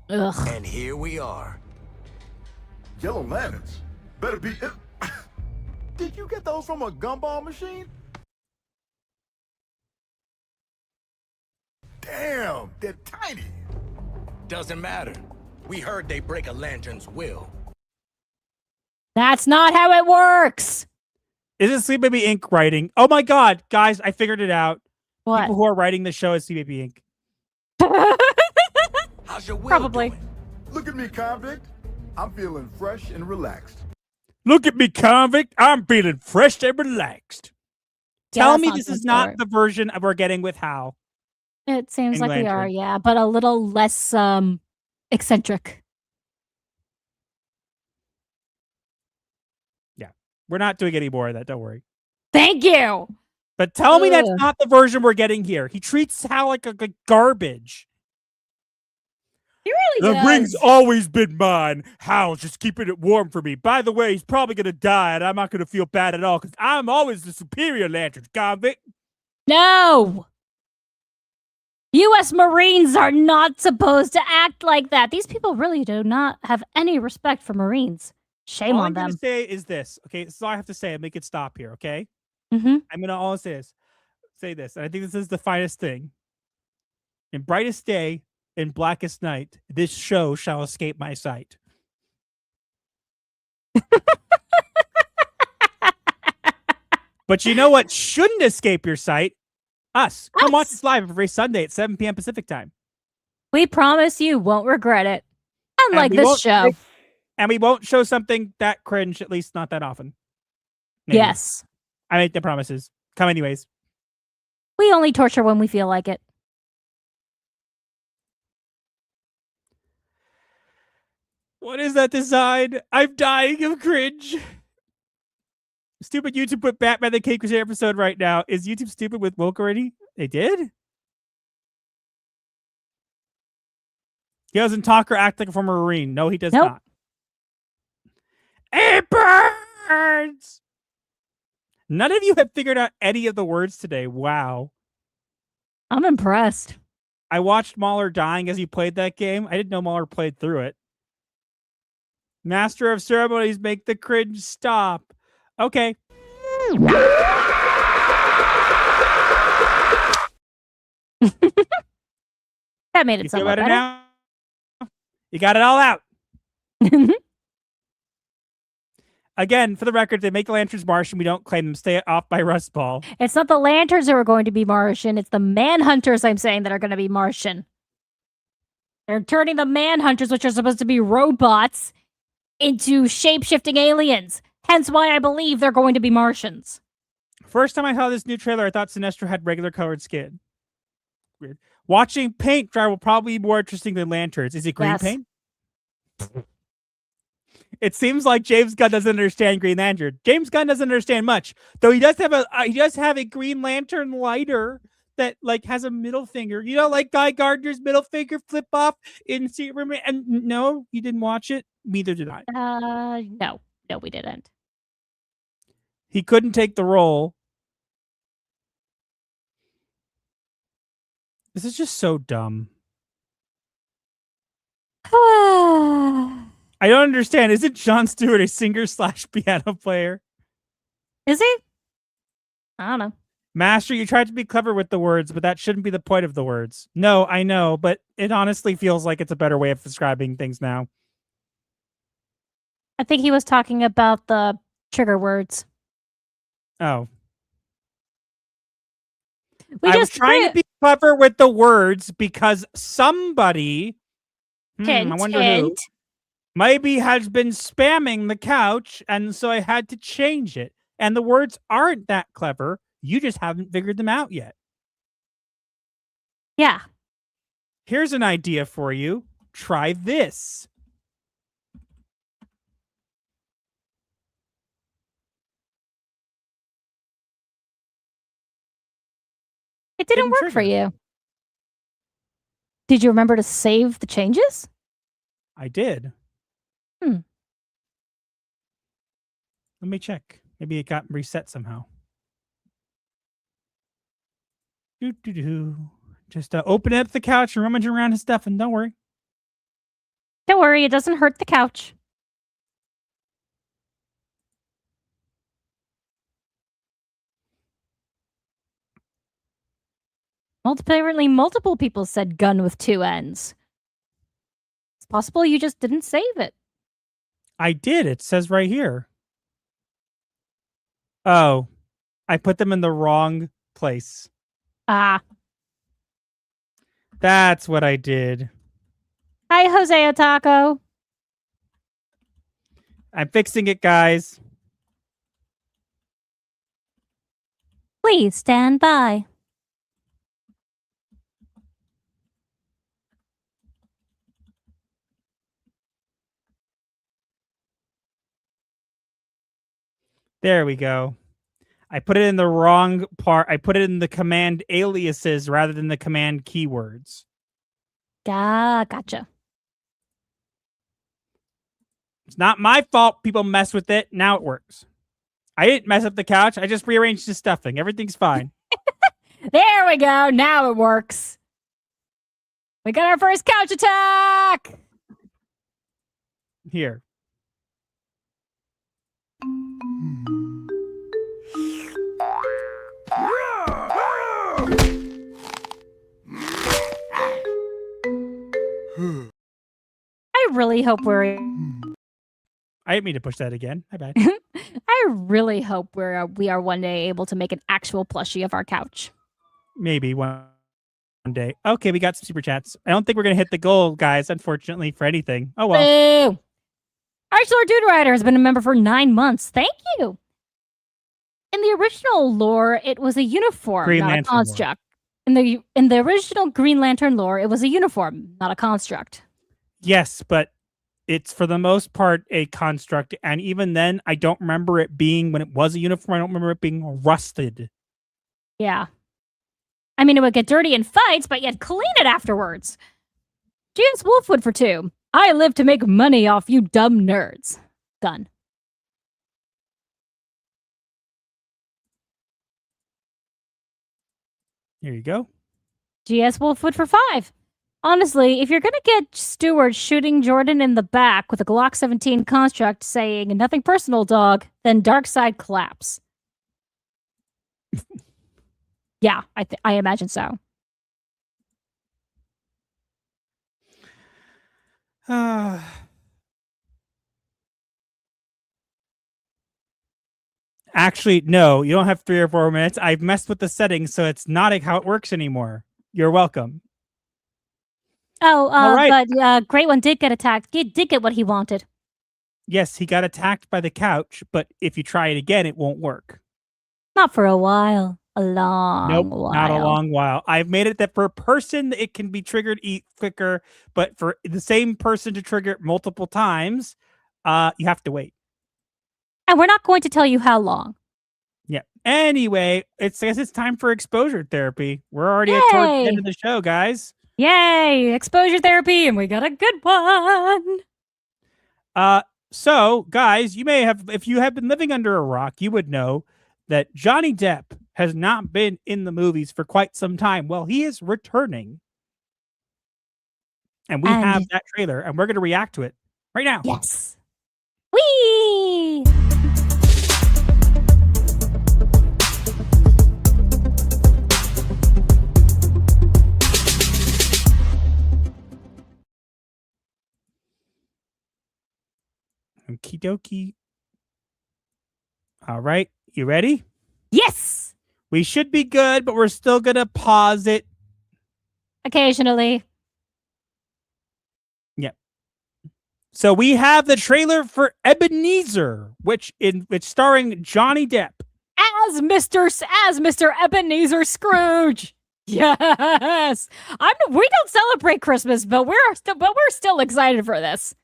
Ugh. And here we are. Yellow lanterns? Better be... Did you get those from a gumball machine? Damn, they're tiny. Doesn't matter. We heard they break a lantern's will. That's not how it works. Is it Sleep Baby Inc. writing? Oh my god, guys, I figured it out. What? People who are writing the show is Sleep Baby Inc. How's your will Probably. doing? Look at me, convict. I'm feeling fresh and relaxed. Look at me, convict. I'm feeling fresh and relaxed. Yeah, Tell that me sounds this is good not for it. the version we're getting with Hal. It seems and like we are, Lantern. yeah, but a little less eccentric. Yeah, we're not doing any more of that. Don't worry. Thank you. But tell me that's Ugh. not the version we're getting here. He treats Hal like a garbage. He really The does. ring's always been mine. Hal's just keeping it warm for me. By the way, he's probably going to die, and I'm not going to feel bad at all because I'm always the superior lantern, convict. No. U.S. Marines are not supposed to act like that. These people really do not have any respect for Marines. Shame All on I'm going them. to say is this. Okay, this is all I have to say and make it stop here, okay? Mm-hmm. I'm going to all say this, and I think this is the finest thing. In brightest day, in blackest night, this show shall escape my sight. But you know what shouldn't escape your sight? Us. Come watch us live every Sunday at 7 p.m. Pacific time. We promise you won't regret it. Unlike we this won't show. And we won't show something that cringe, at least not that often. Maybe. Yes. I make the promises. Come anyways. We only torture when we feel like it. What is that design? I'm dying of cringe. Stupid YouTube put Batman the Cake Crusader episode right now. Is YouTube stupid with woke already? They did? He doesn't talk or act like a former Marine. No, he does not. It burns! None of you have figured out any of the words today. Wow. I'm impressed. I watched Mahler dying as he played that game. I didn't know Mahler played through it. Master of ceremonies, make the cringe stop. Okay. That made it You sound feel better. better now? You got it all out. Again, for the record, they make the lanterns Martian. We don't claim them. Stay off by Rust Ball. It's not the lanterns that are going to be Martian. It's the manhunters, I'm saying, that are going to be Martian. They're turning the manhunters, which are supposed to be robots, into shape-shifting aliens. Hence why I believe they're going to be Martians. First time I saw this new trailer, I thought Sinestro had regular colored skin. Weird. Watching paint dry will probably be more interesting than lanterns. Is it green paint? It seems like James Gunn doesn't understand Green Lantern. James Gunn doesn't understand much, though. He does have a Green Lantern lighter that has a middle finger. You know, like Guy Gardner's middle finger flip off in Superman. And no, you didn't watch it. Neither did I. No, we didn't. He couldn't take the role. This is just so dumb. I don't understand. Isn't John Stewart a singer/piano player? Is he? I don't know. Master, you tried to be clever with the words, but that shouldn't be the point of the words. No, I know, but it honestly feels like it's a better way of describing things now. I think he was talking about the trigger words. Oh. I was trying to be clever with the words because somebody, I wonder who, maybe has been spamming the couch, and so I had to change it. And the words aren't that clever. You just haven't figured them out yet. Yeah. Here's an idea for you. Try this. It didn't work for you. Did you remember to save the changes? I did. Hmm. Let me check. Maybe it got reset somehow. Just open up the couch and rummage around his stuff, and don't worry. Don't worry, it doesn't hurt the couch. Apparently, multiple people said gun with 2 ends. It's possible you just didn't save it. I did. It says right here. Oh, I put them in the wrong place. Ah. That's what I did. Hi, Jose Otaco. I'm fixing it, guys. Please stand by. There we go. I put it in the wrong part. I put it in the command aliases rather than the command keywords. Gotcha. It's not my fault people mess with it. Now it works. I didn't mess up the couch. I just rearranged the stuffing. Everything's fine. There we go. Now it works. We got our first couch attack. Here. I really hope we're... I didn't mean to push that again. My bad. I really hope we are one day able to make an actual plushie of our couch. Maybe one day. Okay, we got some super chats. I don't think we're going to hit the goal, guys, unfortunately, for anything. Oh, well. Boo! Archlord Dude Rider has been a member for 9 months. Thank you. In the original lore, it was a uniform, Green not Lantern a construct. In the original Green Lantern lore, it was a uniform, not a construct. Yes, but it's for the most part a construct, and even then, I don't remember it being, when it was a uniform, I don't remember it being rusted. Yeah. I mean, it would get dirty in fights, but you'd clean it afterwards. James Wolfwood for 2. I live to make money off you dumb nerds. Done. Here you go. GS Wolfwood for 5. Honestly, if you're going to get Stewart shooting Jordan in the back with a Glock 17 construct saying, nothing personal, dog, then dark side collapse. Yeah, I imagine so. Actually, no, you don't have 3 or 4 minutes. I've messed with the settings, so it's not how it works anymore. You're welcome. Oh, right. but Great One did get attacked. He did get what he wanted. Yes, he got attacked by the couch, but if you try it again, it won't work. Not for a while. A long while. Not a long while. I've made it that for a person, it can be triggered quicker, but for the same person to trigger it multiple times, you have to wait. And we're not going to tell you how long. Yeah. Anyway, I guess it's time for exposure therapy. We're already towards the end of the show, guys. Yay! Exposure therapy, and we got a good one. So, guys, you may have, if you have been living under a rock, you would know that Johnny Depp has not been in the movies for quite some time. Well, he is returning. And we have that trailer, and we're going to react to it right now. Yes. Whee! Okie dokie. All right. You ready? Yes! We should be good, but we're still going to pause it. Occasionally. Yep. So we have the trailer for Ebenezer, which starring Johnny Depp As Mr. Ebenezer Scrooge. Yes. We don't celebrate Christmas, but we're still excited for this.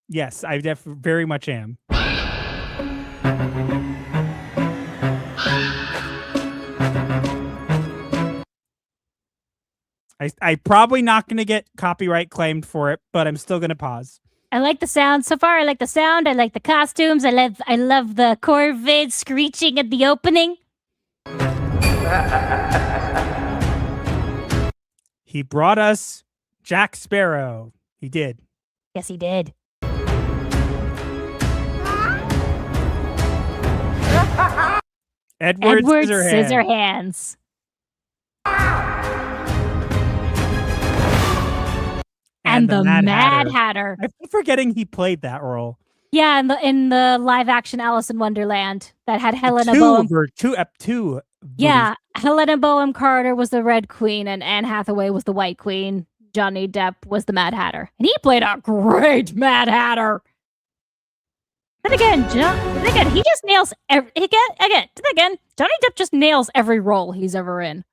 Yes, I very much am. I probably not going to get copyright claimed for it, but I'm still going to pause. I like the sound so far. I like the sound. I like the costumes. I love the corvid screeching at the opening. He brought us Jack Sparrow. He did. Yes, he did. Edward Scissorhands. And the Mad Hatter. I keep forgetting he played that role. Yeah, in the live action Alice in Wonderland that had Helena Bonham. Two. Yeah, Helena Bonham Carter was the Red Queen, and Anne Hathaway was the White Queen. Johnny Depp was the Mad Hatter, and he played a great Mad Hatter. Then again, he just nails Johnny Depp just nails every role he's ever in.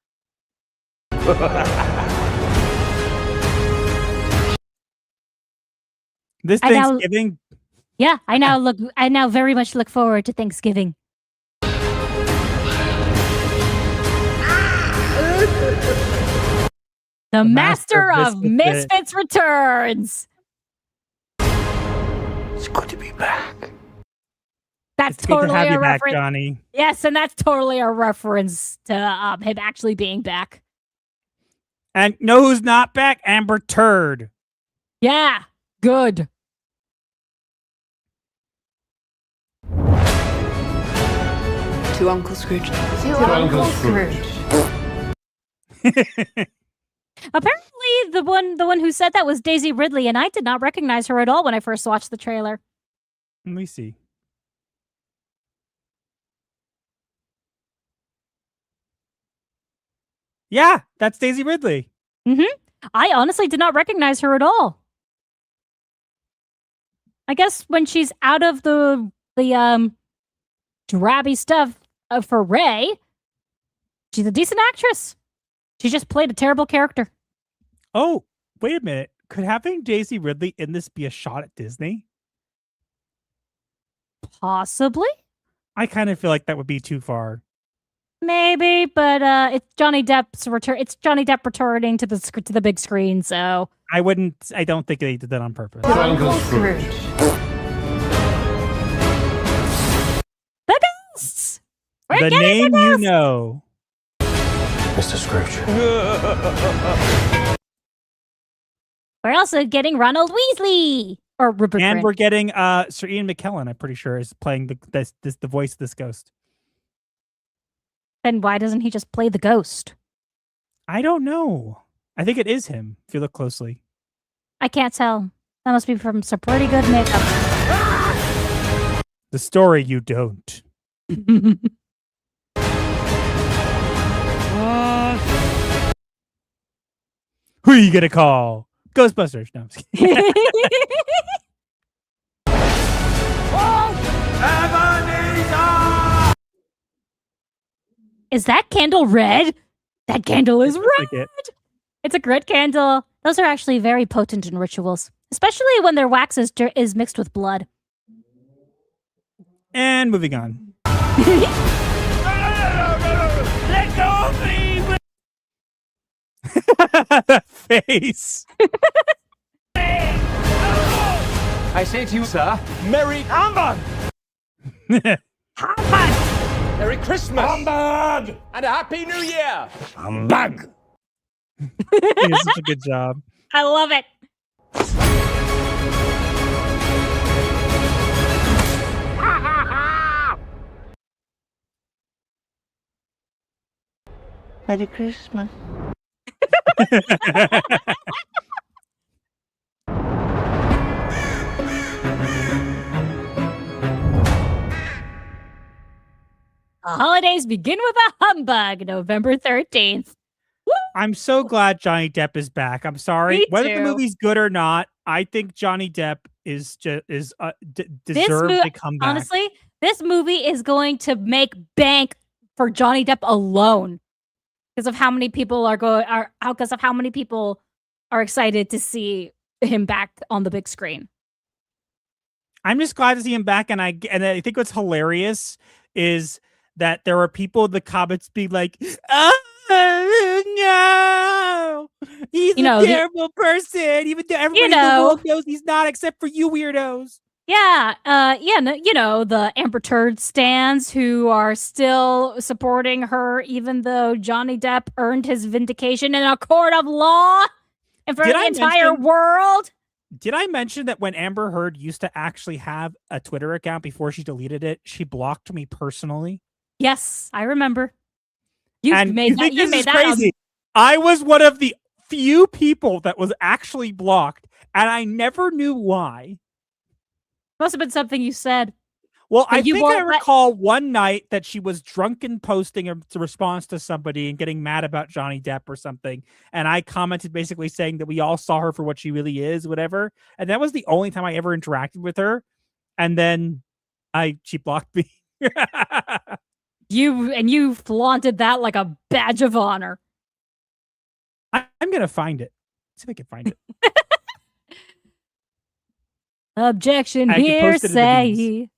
This Thanksgiving. I now very much look forward to Thanksgiving. The Master of Misfits returns. It's good to be back. That's it's totally good to have you reference, back, Johnny. Yes, and that's totally a reference to him actually being back. And know who's not back? Amber Turd. Yeah, good. To Uncle Scrooge. To Uncle Scrooge. Apparently, the one who said that was Daisy Ridley, and I did not recognize her at all when I first watched the trailer. Let me see. Yeah, that's Daisy Ridley. I honestly did not recognize her at all. I guess when she's out of the drabby stuff for Ray, she's a decent actress. She just played a terrible character. Oh, wait a minute. Could having Daisy Ridley in this be a shot at Disney? Possibly. I kind of feel like that would be too far. Maybe, but it's Johnny Depp's return. It's Johnny Depp returning to the big screen, so I don't think they did that on purpose. Uncle Scrooge. The ghosts. The name you know. Mr. Scrooge. We're also getting Ronald Weasley. Or Rupert And Grint. we're getting Sir Ian McKellen, I'm pretty sure, is playing the voice of this ghost. Then why doesn't he just play the ghost? I don't know. I think it is him, if you look closely. I can't tell. That must be from some pretty good makeup. The story you don't. Who are you gonna call? Ghostbusters. No, I'm just kidding. Is that candle red? That candle is red. Like It's a grit candle. Those are actually very potent in rituals, especially when their wax is mixed with blood. And moving on. Let go of me! That face. I say to you, sir, Merry Humbug! Humbug! Merry Christmas! Humbug! And a Happy New Year! Humbug! He did such a good job. I love it. Merry Christmas. The holidays begin with a humbug, November 13th. Woo! I'm so glad Johnny Depp is back. I'm sorry. Me Whether the too. movie's good or not, I think Johnny Depp deserves to come back. Honestly, this movie is going to make bank for Johnny Depp alone. because of how many people are excited to see him back on the big screen. I'm just glad to see him back, and I think what's hilarious is that there are people in the comments being like, "Oh no, he's a terrible person," even though everybody in the world knows he's not, except for you weirdos. Yeah, the Amber Turd stans who are still supporting her, even though Johnny Depp earned his vindication in a court of law in front of the entire world. Did I mention that when Amber Heard used to actually have a Twitter account before she deleted it, she blocked me personally? Yes, I remember. You made that crazy. I was one of the few people that was actually blocked, and I never knew why. Must have been something you said. Well, I think I recall one night that she was drunken posting a response to somebody and getting mad about Johnny Depp or something. And I commented basically saying that we all saw her for what she really is, whatever. And that was the only time I ever interacted with her. And then she blocked me. You flaunted that like a badge of honor. I'm going to find it. See if I can find it. Objection, hearsay.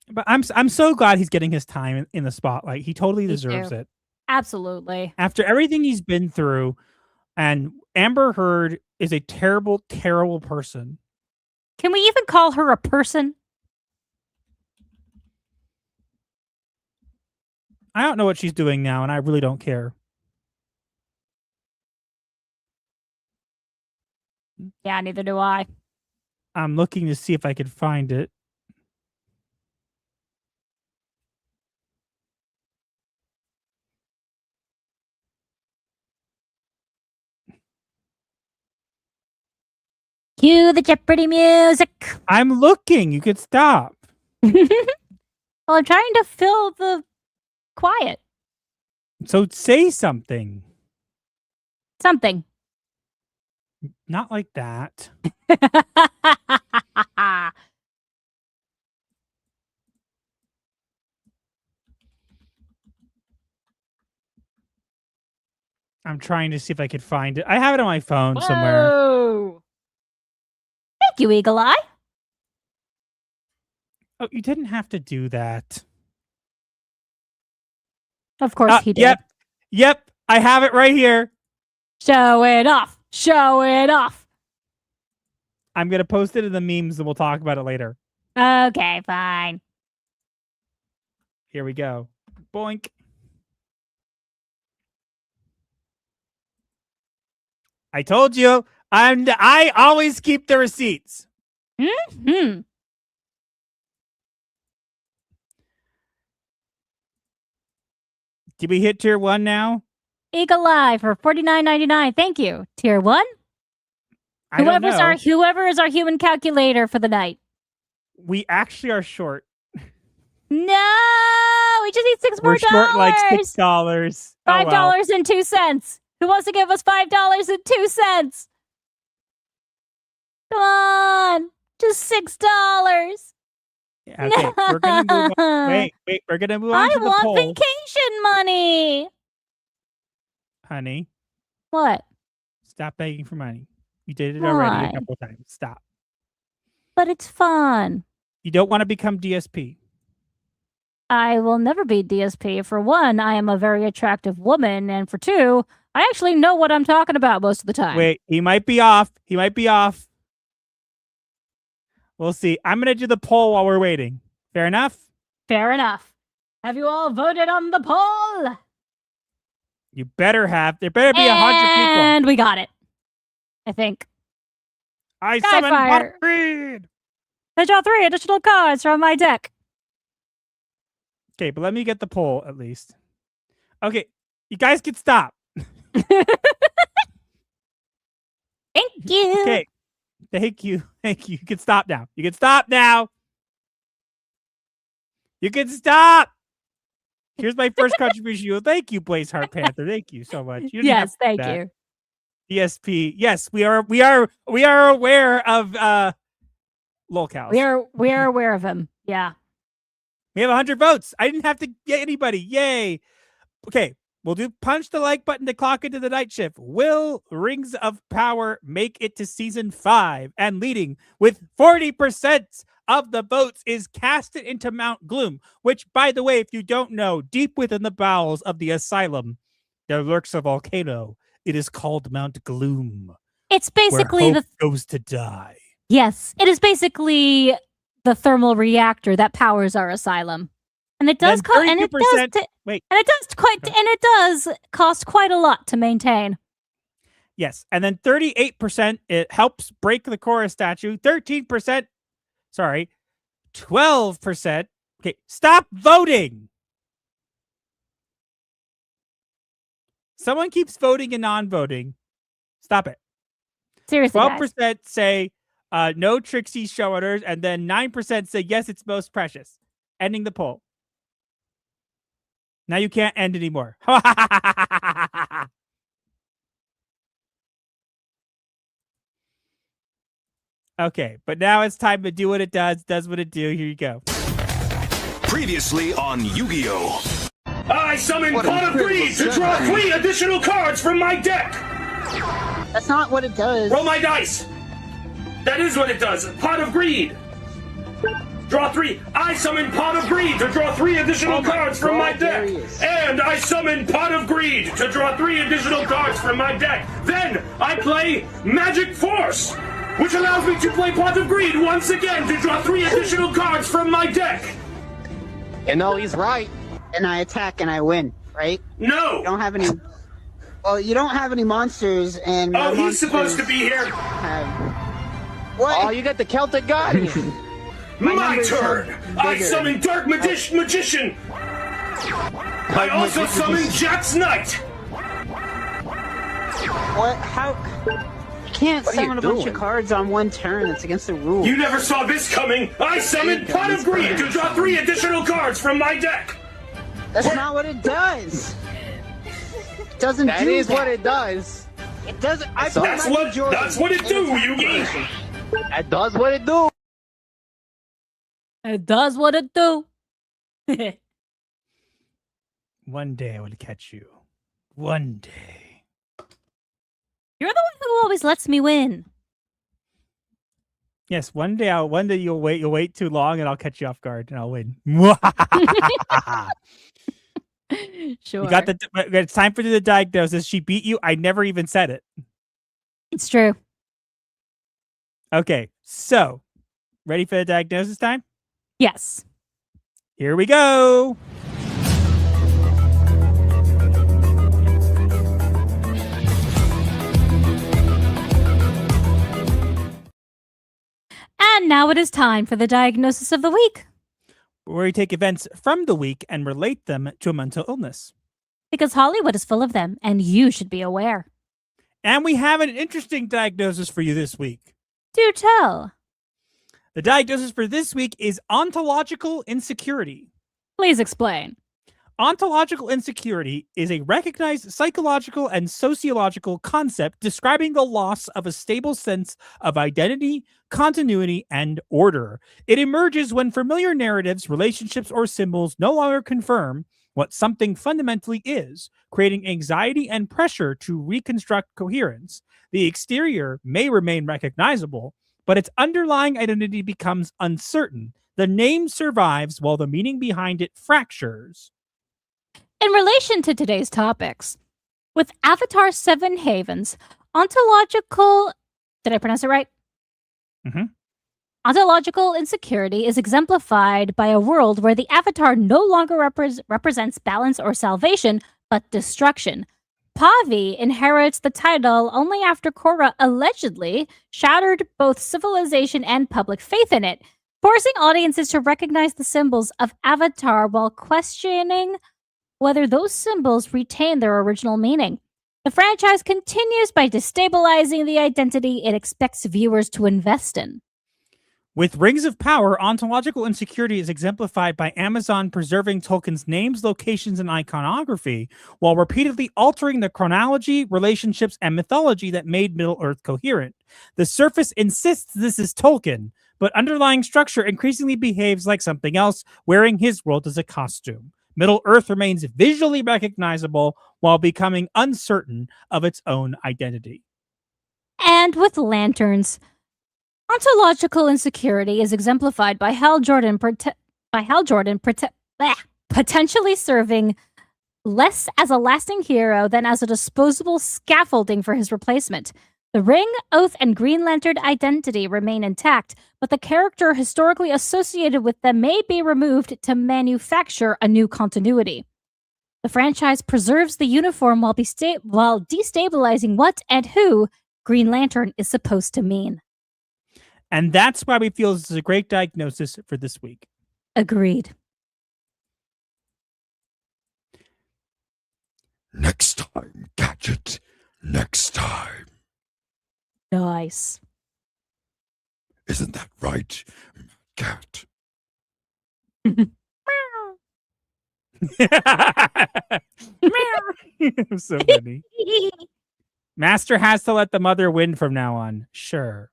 But I'm so glad he's getting his time in the spotlight. He totally deserves it. Absolutely. After everything he's been through, and Amber Heard is a terrible, terrible person. Can we even call her a person? I don't know what she's doing now, and I really don't care. Yeah, neither do I. I'm looking to see if I can find it. Cue the Jeopardy music. I'm looking. You could stop. Well, I'm trying to fill the quiet. So say something. Something. Not like that. I'm trying to see if I could find it. I have it on my phone somewhere. Thank you, Eagle Eye. Oh, you didn't have to do that. Of course he did. Yep. I have it right here. Show it off. Show it off. I'm going to post it in the memes and we'll talk about it later. Okay, fine. Here we go. Boink. I told you. I always keep the receipts. Mm-hmm. Did we hit tier 1 now? Eagle Eye for $49.99. Thank you. Tier 1? Whoever is our human calculator for the night. We actually are short. No, we just need $6 more. We're short like $6. $5.02. Who wants to give us $5.02? Come on, just $6. Yeah, okay, we're gonna move on. Wait, we're gonna move on to the poll. I want vacation money. Honey. What? Stop begging for money. You did it already a couple times. Stop. But it's fun. You don't want to become DSP. I will never be DSP. For one, I am a very attractive woman. And for two, I actually know what I'm talking about most of the time. Wait, he might be off. He might be off. We'll see. I'm going to do the poll while we're waiting. Fair enough? Fair enough. Have you all voted on the poll? You better have. There better be 100 people. And we got it. I think. I summon Pot of Greed. I draw 3 additional cards from my deck. Okay, but let me get the poll at least. Okay, you guys can stop. Thank you. Okay. Thank you. Thank you. You can stop now. You can stop now. You can stop. Here's my first contribution. Thank you, Blaze Heart Panther. Thank you so much. Yes, thank you. DSP. Yes, we are aware of lolcows. We are aware of him. Yeah. We have 100 votes. I didn't have to get anybody. Yay. Okay. We'll do punch the like button to clock into the night shift. Will Rings of Power make it to season 5? And leading with 40% of the votes is Cast It into Mount Gloom, which, by the way, if you don't know, deep within the bowels of the asylum, there lurks a volcano. It is called Mount Gloom. It's basically where hope goes to die. Yes, it is basically the thermal reactor that powers our asylum. And it does cost, and it does cost quite a lot to maintain. Yes, and then 38% it helps break the Korra statue. 13%, 12%. Okay, stop voting. Someone keeps voting and non-voting. Stop it. Seriously, 12% say no Trixie showrunners, and then 9% say yes, it's most precious. Ending the poll. Now you can't end anymore. Okay, but now it's time to do what it does what it do. Here you go. Previously on Yu-Gi-Oh! I summon Pot of Greed to draw 3 additional cards from my deck! That's not what it does. Roll my dice! That is what it does. Pot of Greed. Draw 3. I summon Pot of Greed to draw 3 additional cards from my deck. And I summon Pot of Greed to draw 3 additional cards from my deck. Then I play Magic Force, which allows me to play Pot of Greed once again to draw 3 additional cards from my deck. And no, he's right. And I attack and I win, right? No! You don't have any... Well, you don't have any monsters, and oh, he's supposed to be here. What? Oh, you got the Celtic god. My turn. I summon Dark Magician. I also summon Jack's Knight. What? How? You can't summon a bunch of cards on one turn. It's against the rules. You never saw this coming. I summon Pot of Greed to draw 3 additional cards from my deck. That's not what it does. It doesn't do that. That is what it does. It doesn't. That's what it do, Yugi. That does what it do. It does what it do. One day I will catch you. One day. You're the one who always lets me win. Yes, one day you'll wait too long and I'll catch you off guard and I'll win. Sure. You got it's time for the diagnosis. She beat you. I never even said it. It's true. Okay, so ready for the diagnosis time? Yes. Here we go. And now it is time for the diagnosis of the week. Where we take events from the week and relate them to a mental illness. Because Hollywood is full of them, and you should be aware. And we have an interesting diagnosis for you this week. Do tell. The diagnosis for this week is ontological insecurity. Please explain. Ontological insecurity is a recognized psychological and sociological concept describing the loss of a stable sense of identity, continuity, and order. It emerges when familiar narratives, relationships, or symbols no longer confirm what something fundamentally is, creating anxiety and pressure to reconstruct coherence. The exterior may remain recognizable, but its underlying identity becomes uncertain. The name survives while the meaning behind it fractures. In relation to today's topics, with Avatar 7 Havens, ontological... Did I pronounce it right? Mm-hmm. Ontological insecurity is exemplified by a world where the Avatar no longer represents balance or salvation, but destruction. Pavi inherits the title only after Korra allegedly shattered both civilization and public faith in it, forcing audiences to recognize the symbols of Avatar while questioning whether those symbols retain their original meaning. The franchise continues by destabilizing the identity it expects viewers to invest in. With Rings of Power, ontological insecurity is exemplified by Amazon preserving Tolkien's names, locations, and iconography, while repeatedly altering the chronology, relationships, and mythology that made Middle-earth coherent. The surface insists this is Tolkien, but underlying structure increasingly behaves like something else, wearing his world as a costume. Middle-earth remains visually recognizable while becoming uncertain of its own identity. And with lanterns, ontological insecurity is exemplified by Hal Jordan, potentially serving less as a lasting hero than as a disposable scaffolding for his replacement. The Ring, Oath, and Green Lantern identity remain intact, but the character historically associated with them may be removed to manufacture a new continuity. The franchise preserves the uniform while destabilizing what and who Green Lantern is supposed to mean. And that's why we feel this is a great diagnosis for this week. Agreed. Next time, Gadget. Next time. Nice. Isn't that right, Cat? So funny. Master has to let the mother win from now on. Sure.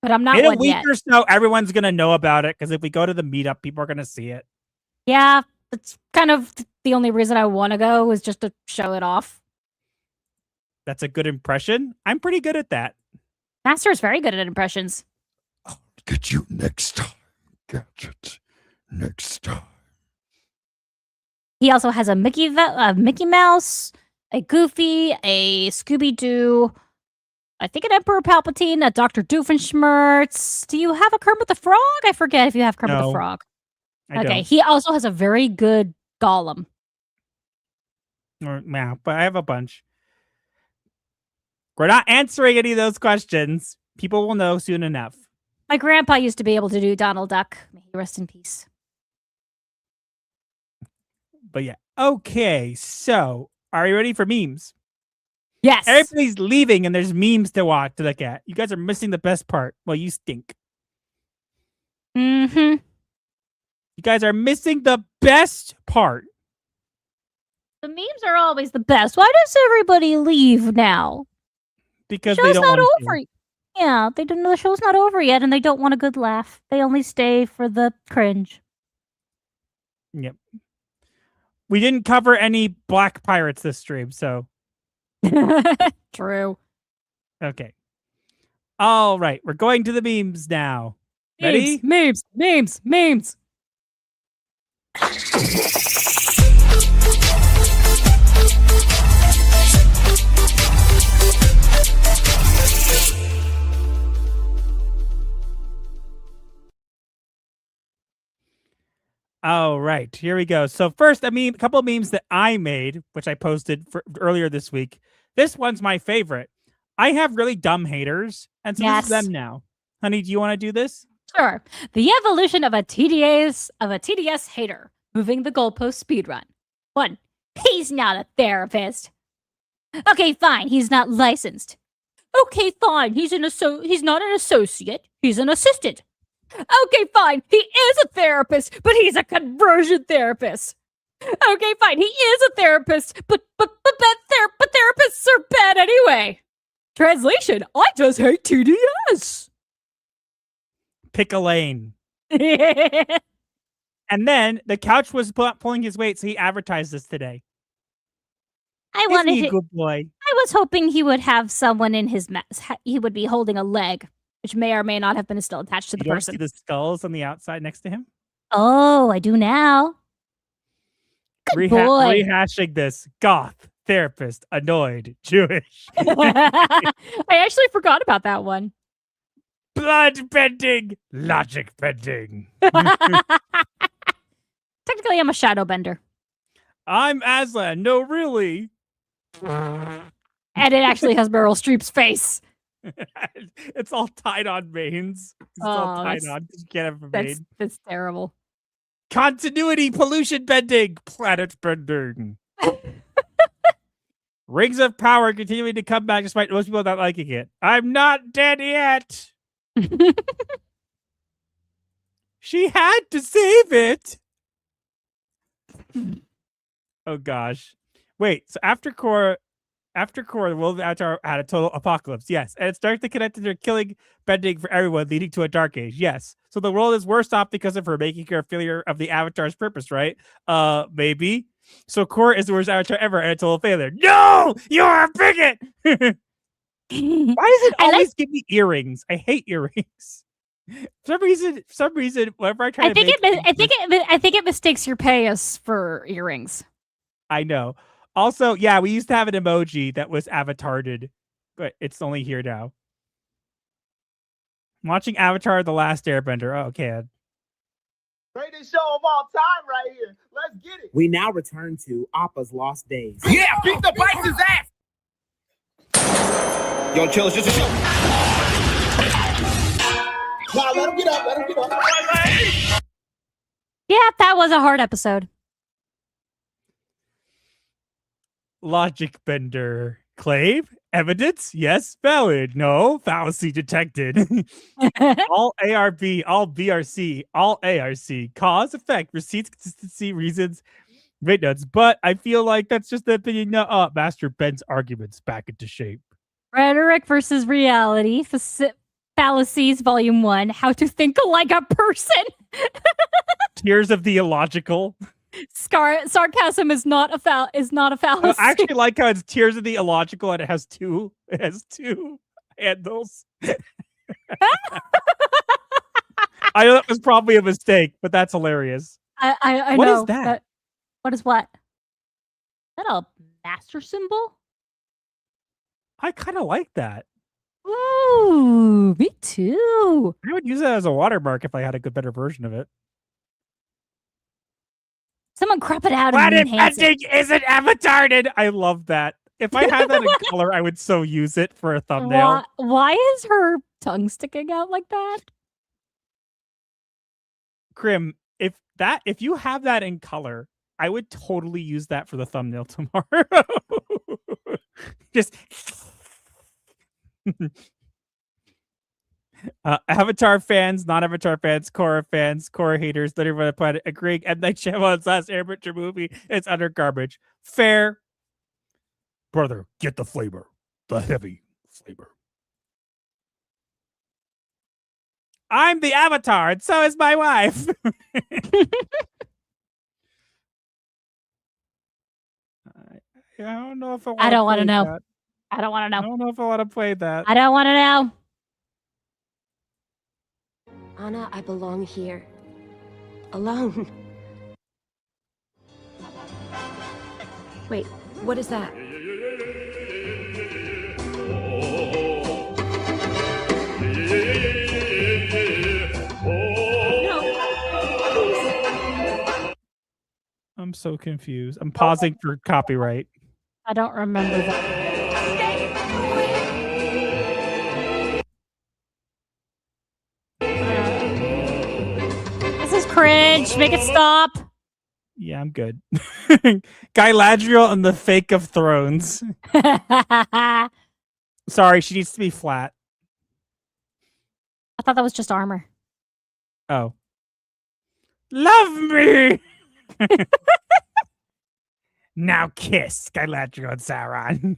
But I'm not in a one week yet. or so, everyone's going to know about it, because if we go to the meetup, people are going to see it. Yeah, that's kind of the only reason I want to go, is just to show it off. That's a good impression. I'm pretty good at that. Master is very good at impressions. I'll get you next time, Gadget. Next time. He also has a Mickey Mouse, a Goofy, a Scooby-Doo, I think an Emperor Palpatine, a Dr. Doofenshmirtz. Do you have a Kermit the Frog? I forget if you have Kermit the Frog. I Okay, don't. he also has a very good Gollum. Yeah, but I have a bunch. We're not answering any of those questions. People will know soon enough. My grandpa used to be able to do Donald Duck. May he rest in peace. But yeah. Okay, so are you ready for memes? Yes. Everybody's leaving and there's memes to watch, to look at. You guys are missing the best part. Well, you stink. Mm-hmm. You guys are missing the best part. The memes are always the best. Why does everybody leave now? Because The they show's don't not want over. to. Yeah, they don't know the show's not over yet, and they don't want a good laugh. They only stay for the cringe. Yep. We didn't cover any black pirates this stream, so. True. Okay. All right, we're going to the memes now. Ready? Memes. All right, here we go. So first, a couple of memes that I made, which I posted earlier this week. This one's my favorite. I have really dumb haters, and so this is them now. Honey, do you want to do this? Sure. The evolution of a TDS hater. Moving the goalpost speedrun. 1. He's not a therapist. Okay, fine. He's not licensed. Okay, fine. He's not an associate. He's an assistant. Okay, fine. He is a therapist, but he's a conversion therapist. Okay, fine. He is a therapist, but therapists are bad anyway. Translation: I just hate TDS. Pick a lane. And then the couch was pulling his weight, so he advertised this today. Isn't he a good boy? I was hoping he would have someone in his he would be holding a leg, which may or may not have been still attached to the You don't person. see the skulls on the outside next to him? Oh, I do now. Good boy. Rehashing this. Goth, therapist, annoyed, Jewish. I actually forgot about that one. Blood bending, logic bending. Technically, I'm a shadow bender. I'm Aslan. No, really. And it actually has Meryl Streep's face. It's all tied on veins. It's all tied on. You can't have a vein. That's terrible. Continuity, pollution bending, planet bending. Rings of power continuing to come back despite most people not liking it. I'm not dead yet. She had to save it. Oh gosh. Wait, so after Korra After Korra, the world of Avatar had a total apocalypse. Yes. And it starts to connect to their killing, bending for everyone, leading to a dark age. Yes. So the world is worse off because of her, making her a failure of the Avatar's purpose, right? Maybe. So Korra is the worst Avatar ever and a total failure. No! You're a bigot! Why does it always give me earrings? I hate earrings. For some reason, whenever I try I think it mistakes your payas for earrings. I know. Also, yeah, we used to have an emoji that was avatared, but it's only here now. I'm watching Avatar: The Last Airbender. Oh, okay. Greatest show of all time right here. Let's get it. We now return to Appa's Lost Days. Yeah, beat the Bison's ass! Yo, chill, it's just a show. Nah, let him get up. Let him get up. Yeah, that was a hard episode. Logic bender. Claim? Evidence? Yes. Valid. No. Fallacy detected. All ARB, all BRC, all ARC. Cause, effect, receipts, consistency, reasons, great notes. But I feel like that's just the opinion. No, Master bends arguments back into shape. Rhetoric versus reality. Fallacies, Volume 1. How to think like a person. Tears of the illogical. Sarcasm is not a fallacy. I actually like how it's Tears of the illogical and it has two handles. I know that was probably a mistake, but that's hilarious. I What know. is that? What is what? Is that a master symbol? I kind of like that. Ooh, me too. I would use that as a watermark if I had a good, better version of it. Someone crop it out Planet and enhance it. Bending isn't avatared. I love that. If I had that in color, I would so use it for a thumbnail. Why is her tongue sticking out like that? Krim, if you have that in color, I would totally use that for the thumbnail tomorrow. Just Avatar fans, non-Avatar fans, Korra fans, Korra haters, let everyone on the planet agreeing M. Night Shyamalan's last Airbender movie is utter garbage. Fair. Brother, get the flavor. The heavy flavor. I'm the Avatar, and so is my wife. I don't know if I want I don't want to know. that. I don't want to know. I don't know if I want to play that. I don't want to know. Anna, I belong here. Alone. Wait, what is that? I'm so confused. I'm pausing for copyright. I don't remember that. This is cringe. Make it stop. Yeah, I'm good. Galadriel and the Fake of Thrones. Sorry, she needs to be flat. I thought that was just armor. Oh. Love me! Now kiss, Galadriel and Sauron.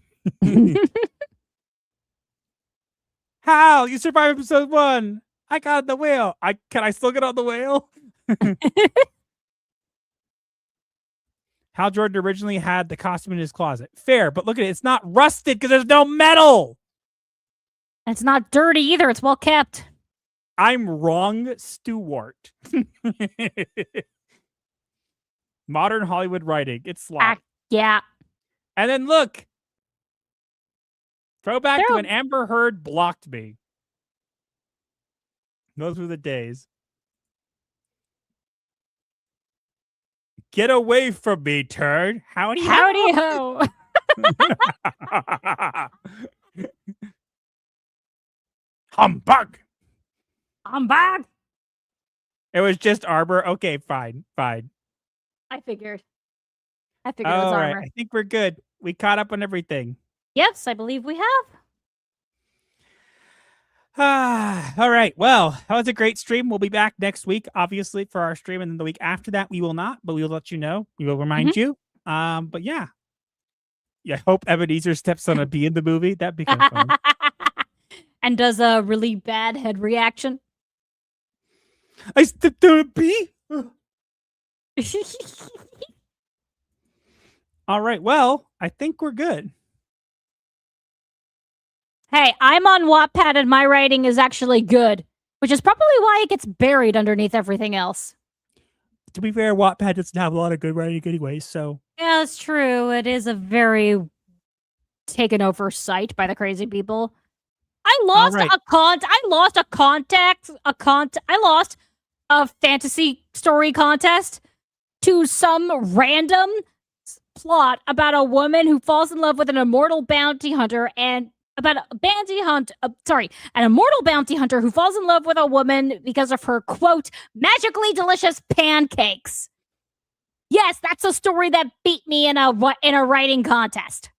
Hal, you survived episode 1. I got on the whale. Can I still get on the whale? Hal Jordan originally had the costume in his closet. Fair, but look at it. It's not rusted because there's no metal. It's not dirty either. It's well kept. I'm wrong, Stewart. Modern Hollywood writing. It's slop. Yeah. And then look. Throwback to when Amber Heard blocked me. Those were the days. Get away from me, turd. Howdy ho. Humbug. Humbug. It was just armor. Okay, fine. I figured it was All right, armor. I think we're good. We caught up on everything. Yes, I believe we have. All right. Well, that was a great stream. We'll be back next week, obviously, for our stream. And then the week after that, we will not, but we will let you know. We will remind you. But yeah. Yeah, I hope Ebenezer steps on a bee in the movie. That'd be kind of fun. And does a really bad head reaction. I stepped on a bee. All right. Well, I think we're good. Hey, I'm on Wattpad and my writing is actually good, which is probably why it gets buried underneath everything else. To be fair, Wattpad doesn't have a lot of good writing anyways, so. Yeah, that's true. It is a very taken over site by the crazy people. I lost a fantasy story contest to some random plot about a woman who falls in love with an immortal bounty hunter and about an immortal bounty hunter who falls in love with a woman because of her, quote, magically delicious pancakes. Yes, that's a story that beat me in a writing contest.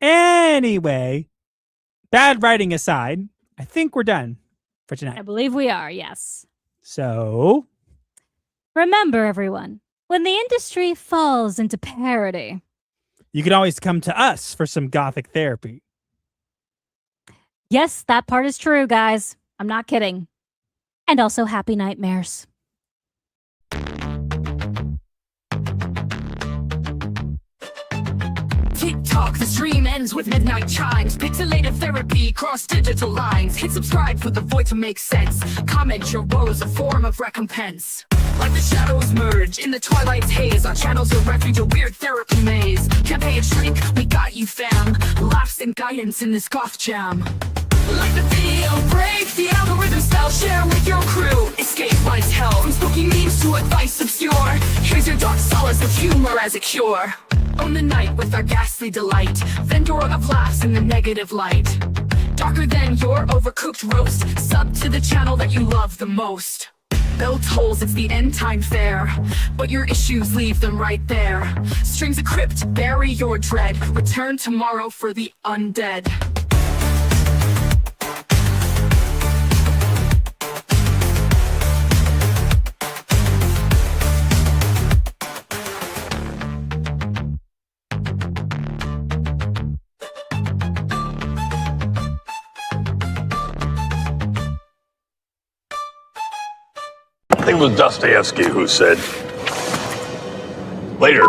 Anyway, bad writing aside, I think we're done for tonight. I believe we are, yes. So, remember, everyone, when the industry falls into parody, you can always come to us for some Gothic therapy. Yes, that part is true, guys. I'm not kidding. And also, happy nightmares. TikTok, the stream ends with midnight chimes. Pixelated therapy, cross digital lines. Hit subscribe for the void to make sense. Comment your woes, a form of recompense. Like the shadows merge in the twilight's haze, our channel's a refuge, a weird therapy maze. Can't pay a shrink, we got you fam. Laughs and guidance in this goth jam. Like the video break, the algorithm spell, share with your crew. Escape life's hell, from spooky memes to advice obscure. Here's your dark solace with humor as a cure. Own the night with our ghastly delight. Vendor of laughs in the negative light. Darker than your overcooked roast. Sub to the channel that you love the most. Bell tolls, it's the end time fair. But your issues, leave them right there. Strings of crypt, bury your dread. Return tomorrow for the undead. I think it was Dostoevsky who said, later,